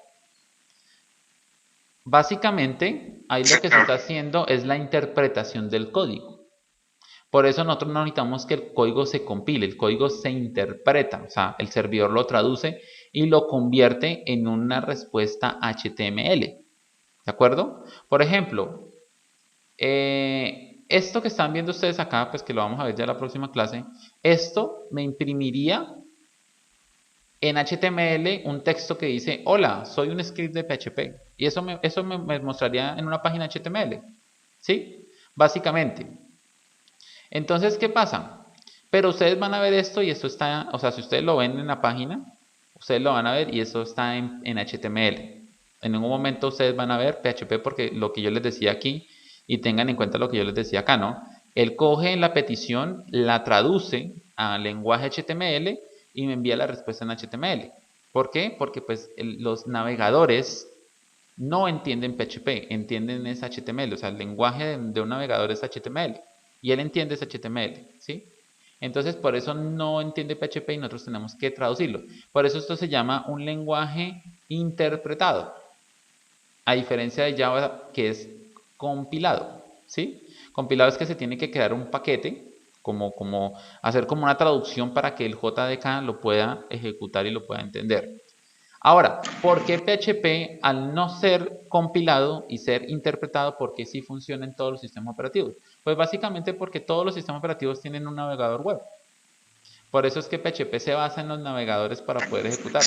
Básicamente, ahí lo que se está haciendo es la interpretación del código. Por eso nosotros no necesitamos que el código se compile, el código se interpreta, o sea, el servidor lo traduce y lo convierte en una respuesta HTML. ¿De acuerdo? Por ejemplo, esto que están viendo ustedes acá, pues que lo vamos a ver ya en la próxima clase, esto me imprimiría en HTML un texto que dice, hola, soy un script de PHP. Y eso me mostraría en una página HTML. ¿Sí? Básicamente. Entonces, ¿qué pasa? Pero ustedes van a ver esto y esto está, o sea, si ustedes lo ven en la página, ustedes lo van a ver y eso está en HTML. En ningún momento ustedes van a ver PHP porque lo que yo les decía aquí, y tengan en cuenta lo que yo les decía acá, ¿no? Él coge la petición, la traduce a lenguaje HTML y me envía la respuesta en HTML. ¿Por qué? Porque pues los navegadores no entienden PHP, entienden es HTML, o sea, el lenguaje de un navegador es HTML y él entiende es HTML, ¿sí? Entonces, por eso no entiende PHP y nosotros tenemos que traducirlo. Por eso esto se llama un lenguaje interpretado, a diferencia de Java que es compilado, ¿sí? Compilado es que se tiene que crear un paquete, hacer como una traducción para que el JDK lo pueda ejecutar y lo pueda entender. Ahora, ¿por qué PHP al no ser compilado y ser interpretado, por qué sí funciona en todos los sistemas operativos? Pues básicamente porque todos los sistemas operativos tienen un navegador web. Por eso es que PHP se basa en los navegadores para poder ejecutar.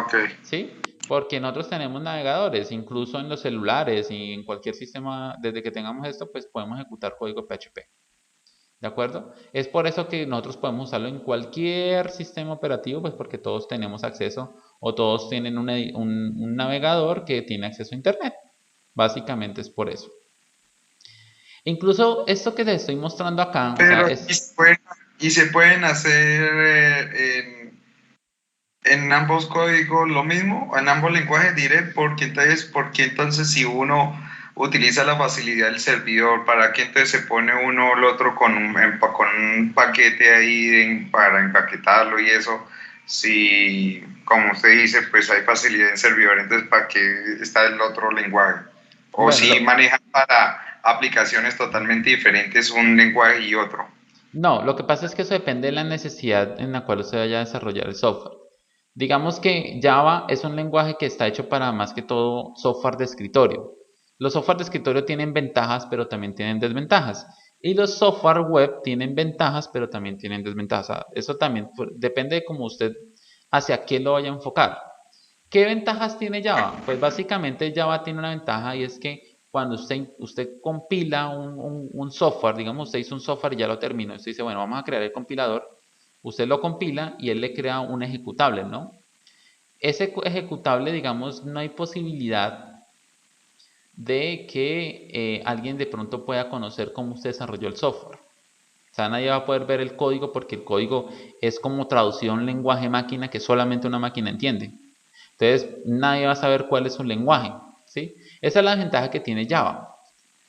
Ok. ¿Sí? Porque nosotros tenemos navegadores, incluso en los celulares y en cualquier sistema, desde que tengamos esto, pues podemos ejecutar código PHP. ¿De acuerdo? Es por eso que nosotros podemos usarlo en cualquier sistema operativo, pues porque todos tenemos acceso o todos tienen un navegador que tiene acceso a Internet. Básicamente es por eso. Incluso esto que les estoy mostrando acá, Pero o sea, y se pueden hacer en ambos códigos lo mismo, en ambos lenguajes diré, porque entonces si uno utiliza la facilidad del servidor, ¿para qué entonces se pone uno o el otro con un paquete ahí para empaquetarlo y eso? Si, como usted dice, pues hay facilidad en servidor, entonces ¿para qué está el otro lenguaje? O bueno, si manejan para aplicaciones totalmente diferentes un lenguaje y otro. no, lo que pasa es que eso depende de la necesidad en la cual usted vaya a desarrollar el software. Digamos que Java es un lenguaje que está hecho para más que todo software de escritorio. Los software de escritorio tienen ventajas, pero también tienen desventajas. Y los software web tienen ventajas, pero también tienen desventajas. O sea, eso también depende de cómo usted hacia qué lo vaya a enfocar. ¿Qué ventajas tiene Java? Pues básicamente Java tiene una ventaja y es que cuando usted compila un software, digamos usted hizo un software y ya lo terminó, usted dice, bueno, vamos a crear el compilador, usted lo compila y él le crea un ejecutable, ¿no? Ese ejecutable, digamos, no hay posibilidad de que alguien de pronto pueda conocer cómo usted desarrolló el software. O sea, nadie va a poder ver el código porque el código es como traducido a un lenguaje máquina que solamente una máquina entiende. Entonces, nadie va a saber cuál es su lenguaje, ¿sí? Esa es la ventaja que tiene Java.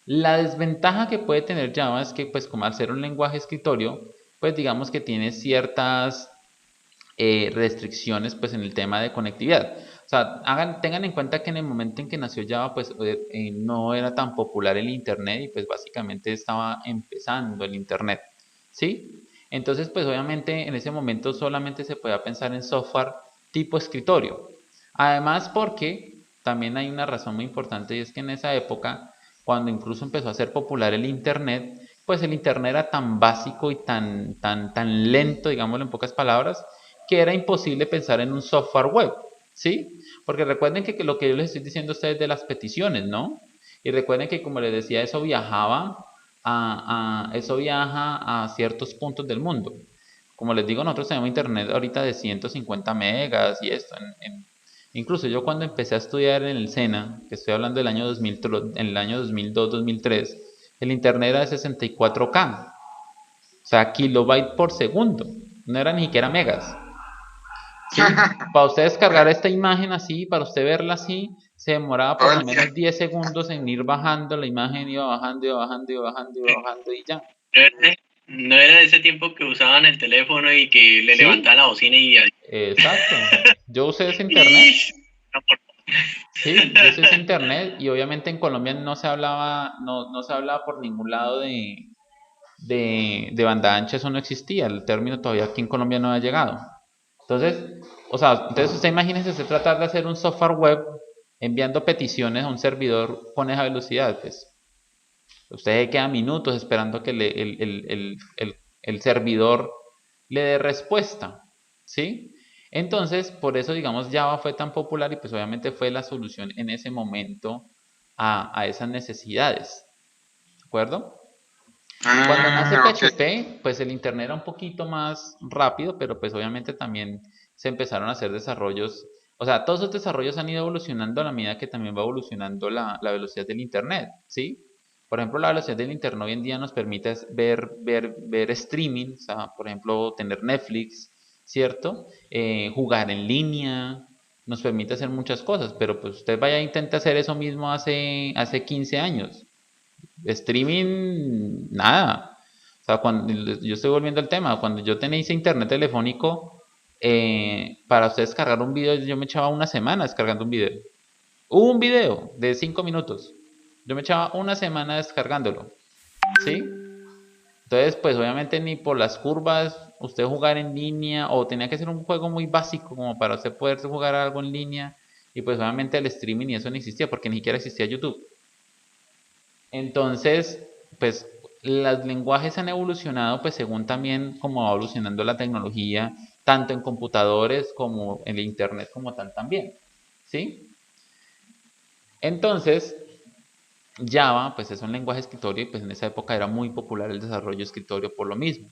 La desventaja que puede tener Java es que, pues, como al ser un lenguaje escritorio, pues digamos que tiene ciertas restricciones, pues, en el tema de conectividad. O sea, tengan en cuenta que en el momento en que nació Java, pues, no era tan popular el Internet y, pues, básicamente estaba empezando el Internet, ¿sí? Entonces, pues, obviamente, en ese momento solamente se podía pensar en software tipo escritorio. Además, porque también hay una razón muy importante y es que en esa época, cuando incluso empezó a ser popular el Internet, pues el Internet era tan básico y tan lento, digámoslo en pocas palabras, que era imposible pensar en un software web, ¿sí? Porque recuerden que lo que yo les estoy diciendo a ustedes de las peticiones, ¿no? Y recuerden que, como les decía, eso eso viaja a ciertos puntos del mundo. Como les digo, nosotros tenemos internet ahorita de 150 megas y esto. Incluso yo cuando empecé a estudiar en el SENA, que estoy hablando del año 2000, en el año 2002-2003, el internet era de 64K. O sea, kilobyte por segundo. No era ni siquiera megas. ¿Sí? Para usted descargar esta imagen así, para usted verla así, se demoraba por lo menos 10 segundos en ir bajando la imagen, iba bajando, iba bajando, iba bajando, iba bajando y ya. No era de ese tiempo que usaban el teléfono y que le ¿Sí? levantaban la bocina y... Exacto. Yo usé ese internet. Sí, yo usé ese internet y obviamente en Colombia no se hablaba, no se hablaba por ningún lado de banda ancha, eso no existía. El término todavía aquí en Colombia no ha llegado. Entonces, entonces usted imagínese usted tratar de hacer un software web enviando peticiones a un servidor con esa velocidad, pues usted queda minutos esperando que el servidor le dé respuesta, ¿sí? Entonces, por eso, digamos, Java fue tan popular y pues obviamente fue la solución en ese momento a esas necesidades, ¿de acuerdo? Cuando nace PHP, pues el internet era un poquito más rápido, pero pues obviamente también se empezaron a hacer desarrollos, o sea, todos esos desarrollos han ido evolucionando a la medida que también va evolucionando la velocidad del internet, ¿sí? Por ejemplo, la velocidad del internet hoy en día nos permite ver streaming, o sea, por ejemplo, tener Netflix, ¿cierto? Jugar en línea, nos permite hacer muchas cosas, pero pues usted vaya e intente hacer eso mismo hace 15 años. Streaming, nada. O sea, cuando yo estoy volviendo al tema, cuando yo tenía ese internet telefónico, para usted descargar un video, yo me echaba una semana descargando un video. Un video de 5 minutos. Yo me echaba una semana descargándolo. ¿Sí? Entonces, pues obviamente ni por las curvas, usted jugar en línea, o tenía que ser un juego muy básico como para usted poder jugar algo en línea. Y pues obviamente el streaming y eso no existía porque ni siquiera existía YouTube. Entonces, pues los lenguajes han evolucionado, pues según también como va evolucionando la tecnología, tanto en computadores como en el internet como tal también, ¿sí? Entonces, Java, pues es un lenguaje escritorio y pues en esa época era muy popular el desarrollo escritorio por lo mismo.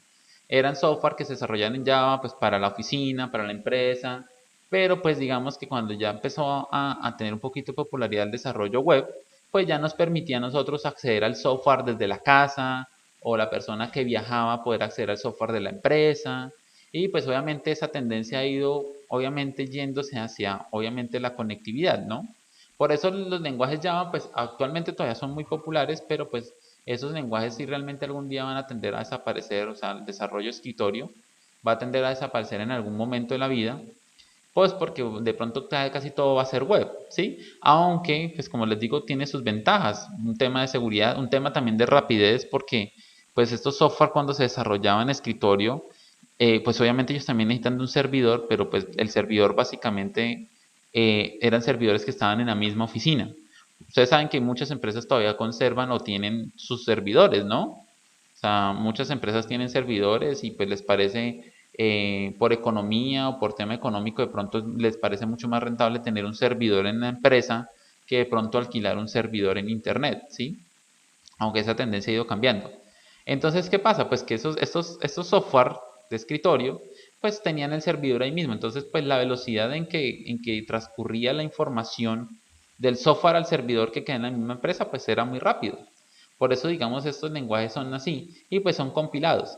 Eran software que se desarrollaban en Java, pues para la oficina, para la empresa, pero pues digamos que cuando ya empezó a tener un poquito de popularidad el desarrollo web, pues ya nos permitía a nosotros acceder al software desde la casa o la persona que viajaba poder acceder al software de la empresa y pues obviamente esa tendencia ha ido obviamente yéndose hacia obviamente la conectividad, ¿no? Por eso los lenguajes Java pues actualmente todavía son muy populares, pero pues esos lenguajes sí realmente algún día van a tender a desaparecer, o sea, el desarrollo escritorio va a tender a desaparecer en algún momento de la vida pues porque de pronto casi todo va a ser web, ¿sí? Aunque, pues como les digo, tiene sus ventajas. Un tema de seguridad, un tema también de rapidez, porque pues estos software cuando se desarrollaban en escritorio, pues obviamente ellos también necesitan de un servidor, pero pues el servidor básicamente eran servidores que estaban en la misma oficina. Ustedes saben que muchas empresas todavía conservan o tienen sus servidores, ¿no? O sea, muchas empresas tienen servidores y pues les parece, por economía o por tema económico, de pronto les parece mucho más rentable tener un servidor en la empresa que de pronto alquilar un servidor en internet, ¿sí? Aunque esa tendencia ha ido cambiando. Entonces, ¿qué pasa? Pues que estos software de escritorio, pues tenían el servidor ahí mismo. Entonces, pues la velocidad en que transcurría la información del software al servidor que queda en la misma empresa, pues era muy rápido. Por eso, digamos, estos lenguajes son así y pues son compilados.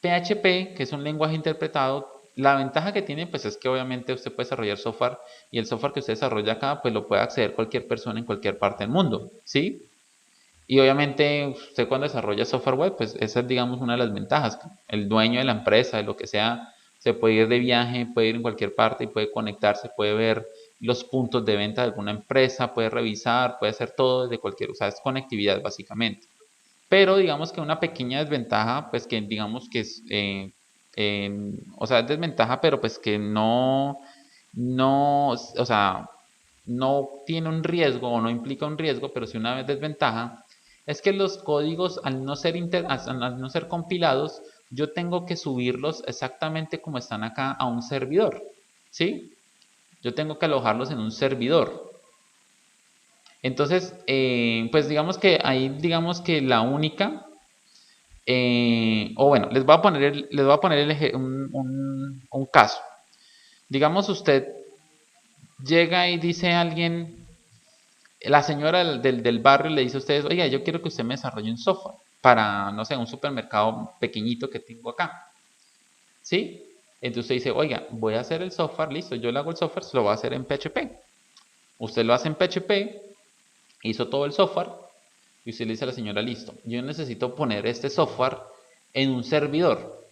PHP, que es un lenguaje interpretado, la ventaja que tiene pues es que obviamente usted puede desarrollar software y el software que usted desarrolla acá pues lo puede acceder cualquier persona en cualquier parte del mundo, ¿sí? Y obviamente usted cuando desarrolla software web, pues esa es digamos una de las ventajas. El dueño de la empresa, de lo que sea, se puede ir de viaje, puede ir en cualquier parte y puede conectarse, puede ver los puntos de venta de alguna empresa, puede revisar, puede hacer todo desde cualquier, o sea, es conectividad básicamente. Pero digamos que una pequeña desventaja, pues que digamos que es, o sea, es desventaja, pero pues que no, o sea, no tiene un riesgo o no implica un riesgo, pero sí una desventaja, es que los códigos al no ser compilados, yo tengo que subirlos exactamente como están acá a un servidor, ¿sí? Yo tengo que alojarlos en un servidor. Entonces, pues digamos que ahí, digamos que la única, o bueno, les voy a poner un caso. Digamos, usted llega y dice a alguien, la señora del barrio le dice a ustedes, oiga, yo quiero que usted me desarrolle un software para, no sé, un supermercado pequeñito que tengo acá, ¿sí? Entonces usted dice, oiga, voy a hacer el software, listo, yo le hago el software, se lo voy a hacer en PHP. Usted lo hace en PHP, hizo todo el software, y usted le dice a la señora, listo, yo necesito poner este software en un servidor,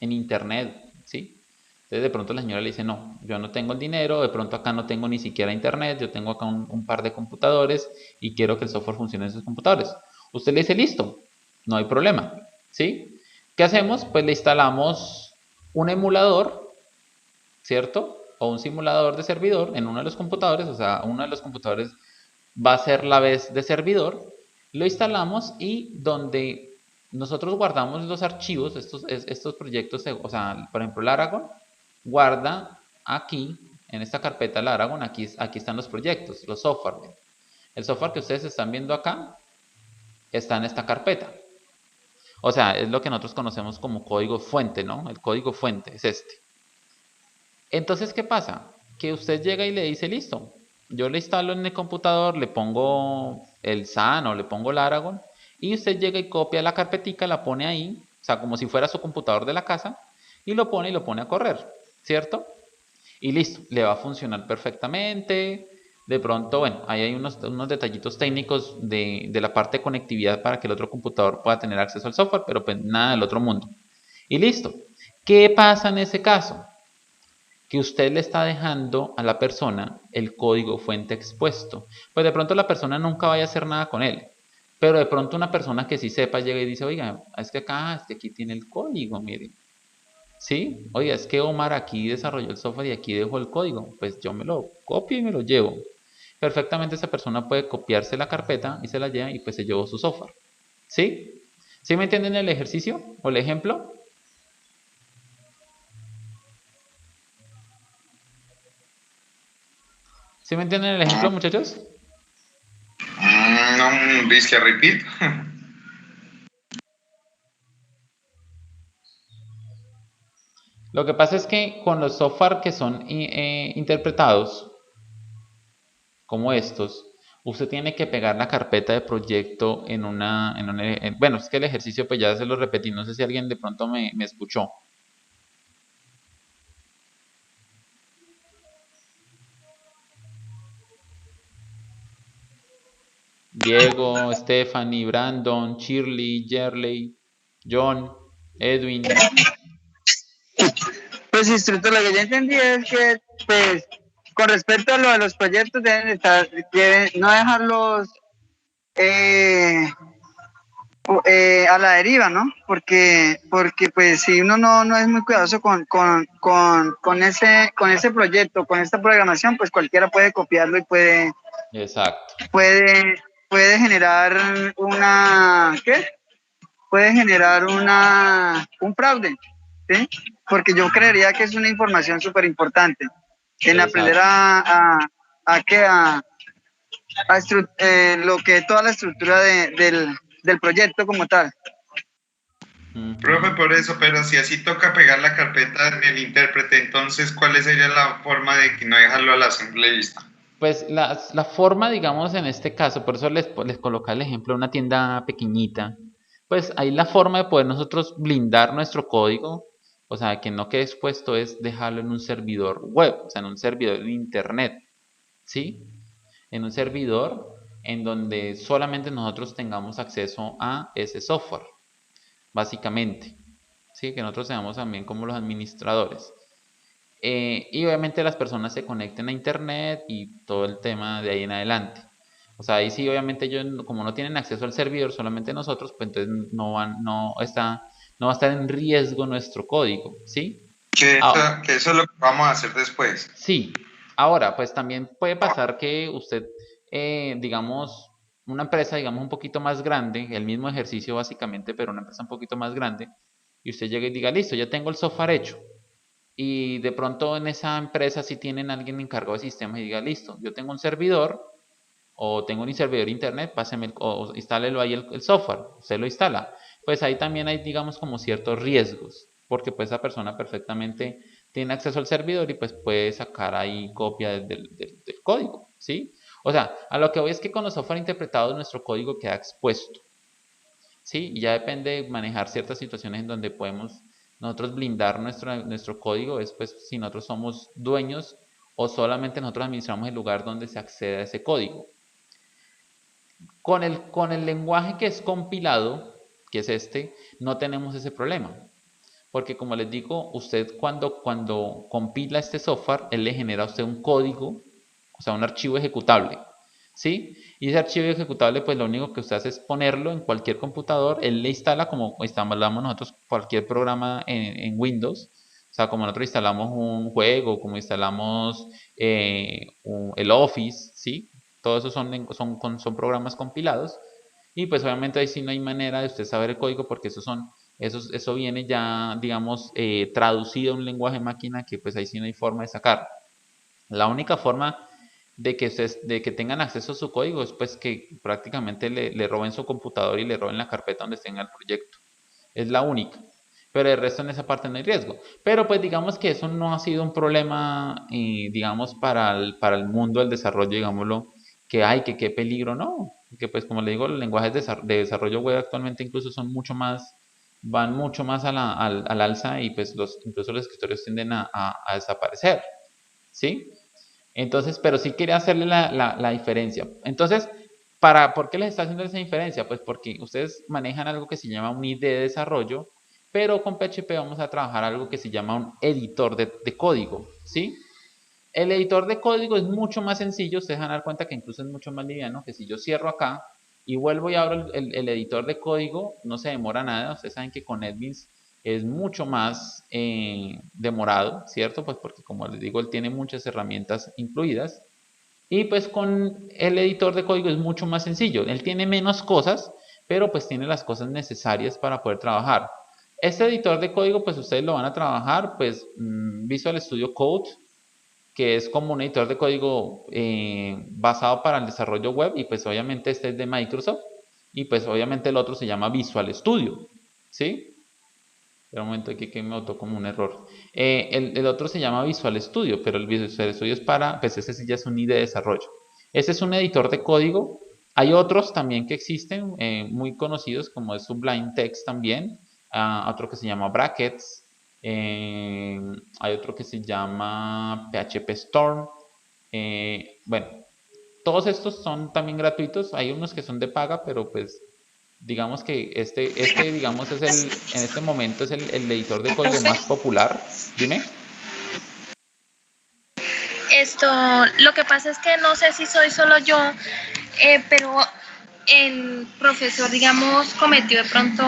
en internet, ¿sí? Entonces de pronto la señora le dice, no, yo no tengo el dinero, de pronto acá no tengo ni siquiera internet, yo tengo acá un par de computadores y quiero que el software funcione en esos computadores. Usted le dice, listo, no hay problema, ¿sí? ¿Qué hacemos? Pues le instalamos un emulador, ¿cierto? O un simulador de servidor en uno de los computadores, o sea, uno de los computadores va a ser la vez de servidor, lo instalamos y donde nosotros guardamos los archivos, estos proyectos, o sea, por ejemplo, Laragon guarda aquí, en esta carpeta Laragon, aquí están los proyectos, los software. El software que ustedes están viendo acá está en esta carpeta. O sea, es lo que nosotros conocemos como código fuente, ¿no? El código fuente es este. Entonces, ¿qué pasa? Que usted llega y le dice, listo, yo le instalo en el computador, le pongo el SAN o le pongo Laragon, y usted llega y copia la carpetica, la pone ahí, o sea, como si fuera su computador de la casa, y lo pone a correr, ¿cierto? Y listo, le va a funcionar perfectamente. De pronto, bueno, ahí hay unos detallitos técnicos de la parte de conectividad para que el otro computador pueda tener acceso al software, pero pues nada del otro mundo. Y listo. ¿Qué pasa en ese caso? Que usted le está dejando a la persona el código fuente expuesto. Pues de pronto la persona nunca vaya a hacer nada con él. Pero de pronto una persona que sí sepa llega y dice, oiga, es que aquí tiene el código, miren. ¿Sí? Oiga, es que Omar aquí desarrolló el software y aquí dejó el código. Pues yo me lo copio y me lo llevo. Perfectamente esa persona puede copiarse la carpeta y se la lleva y pues se llevó su software. ¿Sí? ¿Sí me entienden el ejercicio o el ejemplo? ¿Sí me entienden el ejemplo, muchachos? No, dice repeat. Lo que pasa es que con los software que son interpretados, como estos, usted tiene que pegar la carpeta de proyecto bueno, es que el ejercicio pues ya se lo repetí, no sé si alguien de pronto me escuchó. Diego, Stephanie, Brandon, Shirley, Jerley, John, Edwin. Pues, instructor, lo que yo entendí es que, pues, con respecto a lo de los proyectos, deben no dejarlos a la deriva, ¿no? Porque pues, si uno no es muy cuidadoso con ese proyecto, con esta programación, pues cualquiera puede copiarlo y puede Exacto. puede generar puede generar un fraude, ¿sí? Porque yo creería que es una información súper importante en aprender Exacto. lo que toda la estructura del proyecto como tal. Profe, Ujú. por eso, pero si así toca pegar la carpeta en el intérprete, entonces, ¿cuál sería la forma de que no dejarlo al asambleísta? Pues la forma, digamos, en este caso, por eso les coloca el ejemplo de una tienda pequeñita, pues ahí la forma de poder nosotros blindar nuestro código, o sea, que no quede expuesto es dejarlo en un servidor web, o sea, en un servidor de internet, ¿sí? En un servidor en donde solamente nosotros tengamos acceso a ese software, básicamente, ¿sí? Que nosotros seamos también como los administradores. Y obviamente las personas se conecten a internet y todo el tema de ahí en adelante. O sea, ahí sí, obviamente ellos, como no tienen acceso al servidor, solamente nosotros, pues entonces no va a estar en riesgo nuestro código, ¿sí? Ah, Que eso es lo que vamos a hacer después. sí. Ahora, pues también puede pasar que usted, digamos, una empresa, digamos, un poquito más grande, el mismo ejercicio básicamente, pero una empresa un poquito más grande, y usted llegue y diga, listo, ya tengo el software hecho. Y de pronto en esa empresa si tienen alguien encargado de sistemas y diga, listo, yo tengo un servidor o tengo un servidor de internet, páseme o instálelo ahí el software, usted lo instala. Pues ahí también hay, digamos, como ciertos riesgos, porque pues esa persona perfectamente tiene acceso al servidor y pues puede sacar ahí copia del código, ¿sí? O sea, a lo que voy es que con los software interpretados nuestro código queda expuesto. ¿Sí? Y ya depende de manejar ciertas situaciones en donde podemos nosotros blindar nuestro código, es pues si nosotros somos dueños o solamente nosotros administramos el lugar donde se accede a ese código. Con el lenguaje que es compilado, que es este, no tenemos ese problema. Porque como les digo, usted cuando compila este software, él le genera a usted un código, o sea, un archivo ejecutable. ¿Sí? Y ese archivo ejecutable, pues lo único que usted hace es ponerlo en cualquier computador, él le instala como instalamos nosotros cualquier programa en Windows, o sea, como nosotros instalamos un juego, como instalamos el Office, ¿sí? Todos esos son programas compilados, y pues obviamente ahí sí no hay manera de usted saber el código porque eso viene ya, digamos, traducido a un lenguaje máquina que pues ahí sí no hay forma de sacar. La única forma de que tengan acceso a su código es pues que prácticamente le roben su computador y le roben la carpeta donde tenga el proyecto. Es la única. Pero el resto en esa parte no hay riesgo. Pero pues digamos que eso no ha sido un problema, digamos, para el mundo del desarrollo, digámoslo, que hay, que qué peligro, no. Que pues como le digo, los lenguajes de desarrollo web actualmente incluso van mucho más al alza y pues incluso los escritorios tienden a desaparecer. ¿Sí? Entonces, pero sí quería hacerle la diferencia. Entonces, ¿por qué les está haciendo esa diferencia? Pues porque ustedes manejan algo que se llama un ID de desarrollo, pero con PHP vamos a trabajar algo que se llama un editor de código, ¿sí? El editor de código es mucho más sencillo, ustedes van a dar cuenta que incluso es mucho más liviano, que si yo cierro acá y vuelvo y abro el editor de código, no se demora nada. Ustedes saben que con NetBeans es mucho más demorado, ¿cierto? Pues porque como les digo, él tiene muchas herramientas incluidas. Y pues con el editor de código es mucho más sencillo. Él tiene menos cosas, pero pues tiene las cosas necesarias para poder trabajar. Este editor de código, pues ustedes lo van a trabajar, pues Visual Studio Code, que es como un editor de código basado para el desarrollo web, y pues obviamente este es de Microsoft, y pues obviamente el otro se llama Visual Studio, ¿sí? Espera un momento aquí que me notó como un error. El otro se llama Visual Studio, pero el Visual Studio es pues ese sí ya es un IDE de desarrollo. Ese es un editor de código. Hay otros también que existen, muy conocidos, como es Sublime Text también, otro que se llama Brackets, hay otro que se llama PHP Storm. Bueno, todos estos son también gratuitos. Hay unos que son de paga, pero pues digamos que digamos, en este momento es el editor de código más popular. Dime. Lo que pasa es que no sé si soy solo yo, pero el profesor, digamos, cometió de pronto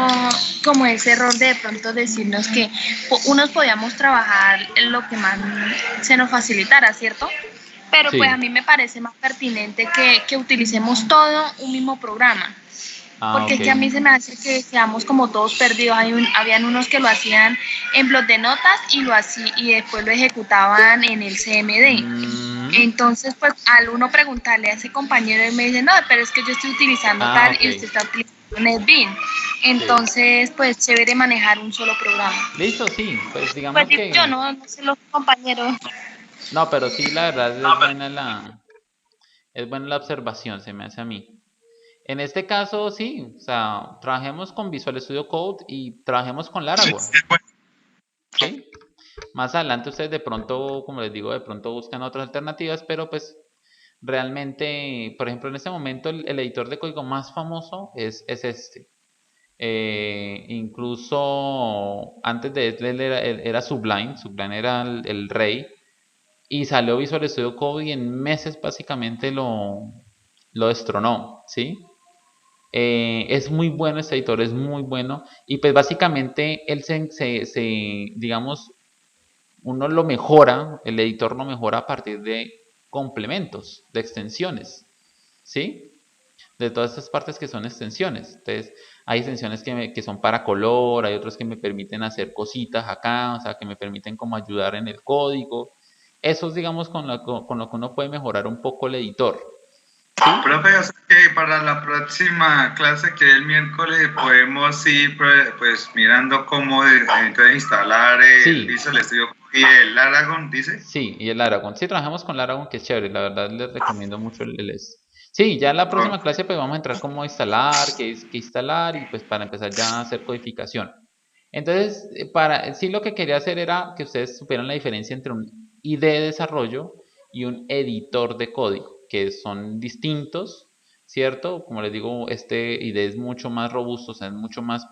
como ese error de pronto decirnos que unos podíamos trabajar en lo que más se nos facilitara, ¿cierto? pero Sí. pues a mí me parece más pertinente que utilicemos todo un mismo programa. Porque es que a mí se me hace que seamos como todos perdidos. Habían unos que lo hacían en blog de notas y después lo ejecutaban en el CMD. Entonces, pues al uno preguntarle a ese compañero, él me dice, no, pero es que yo estoy utilizando tal y usted está utilizando NetBeans. Entonces, pues chévere manejar un solo programa. Listo, sí, pues digamos Pues que... yo no sé los compañeros. No, pero sí, la verdad es buena la observación, se me hace a mí. En este caso, sí, o sea, trabajemos con Visual Studio Code y trabajemos con Laravel, ¿sí? Más adelante ustedes de pronto, como les digo, de pronto buscan otras alternativas, pero pues realmente, por ejemplo, en este momento el editor de código más famoso es este. Incluso antes de él era Sublime, Sublime era el rey, y salió Visual Studio Code y en meses básicamente lo destronó, ¿sí? Es muy bueno este editor, es muy bueno, y pues básicamente él digamos, uno lo mejora, el editor lo mejora a partir de complementos, de extensiones, ¿sí? De todas estas partes que son extensiones. Entonces, hay extensiones que son para color, hay otras que me permiten hacer cositas acá, o sea, que me permiten como ayudar en el código. Eso es, digamos, con lo que uno puede mejorar un poco el editor. ¿Sí? Profe, o sea que para la próxima clase, que es el miércoles, podemos ir pues mirando cómo entonces instalar el Visual Studio y el Laragon, dice. Sí, y el Laragon. Sí, trabajamos con Laragon, que es chévere. La verdad, les recomiendo mucho el. Sí, ya en la próxima clase pues vamos a entrar cómo instalar, qué instalar y pues para empezar ya a hacer codificación. Entonces, sí lo que quería hacer era que ustedes supieran la diferencia entre un IDE de desarrollo y un editor de código, que son distintos, ¿cierto? Como les digo, este IDE es mucho más robusto, o sea, es mucho más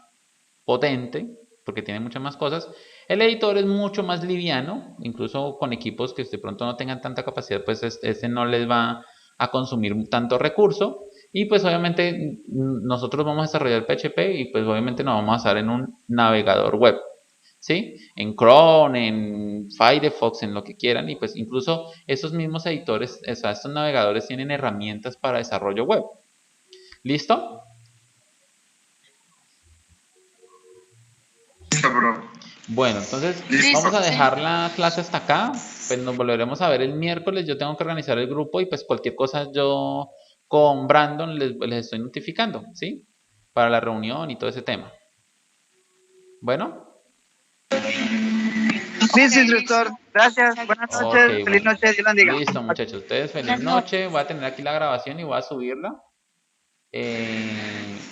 potente, porque tiene muchas más cosas. El editor es mucho más liviano, incluso con equipos que de pronto no tengan tanta capacidad, pues este no les va a consumir tanto recurso. Y pues obviamente nosotros vamos a desarrollar PHP y pues obviamente nos vamos a basar en un navegador web, ¿sí? En Chrome, en Firefox, en lo que quieran. Y pues incluso esos mismos editores, o sea, estos navegadores tienen herramientas para desarrollo web. ¿Listo? Bueno, entonces vamos a dejar la clase hasta acá. Pues nos volveremos a ver el miércoles. Yo tengo que organizar el grupo y pues cualquier cosa yo con Brandon les estoy notificando, ¿sí? Para la reunión y todo ese tema. Bueno. Listo, instructor. Gracias. Buenas noches. Feliz noche. Dios bendiga. Listo, muchachos. Ustedes feliz noche. Voy a tener aquí la grabación y voy a subirla.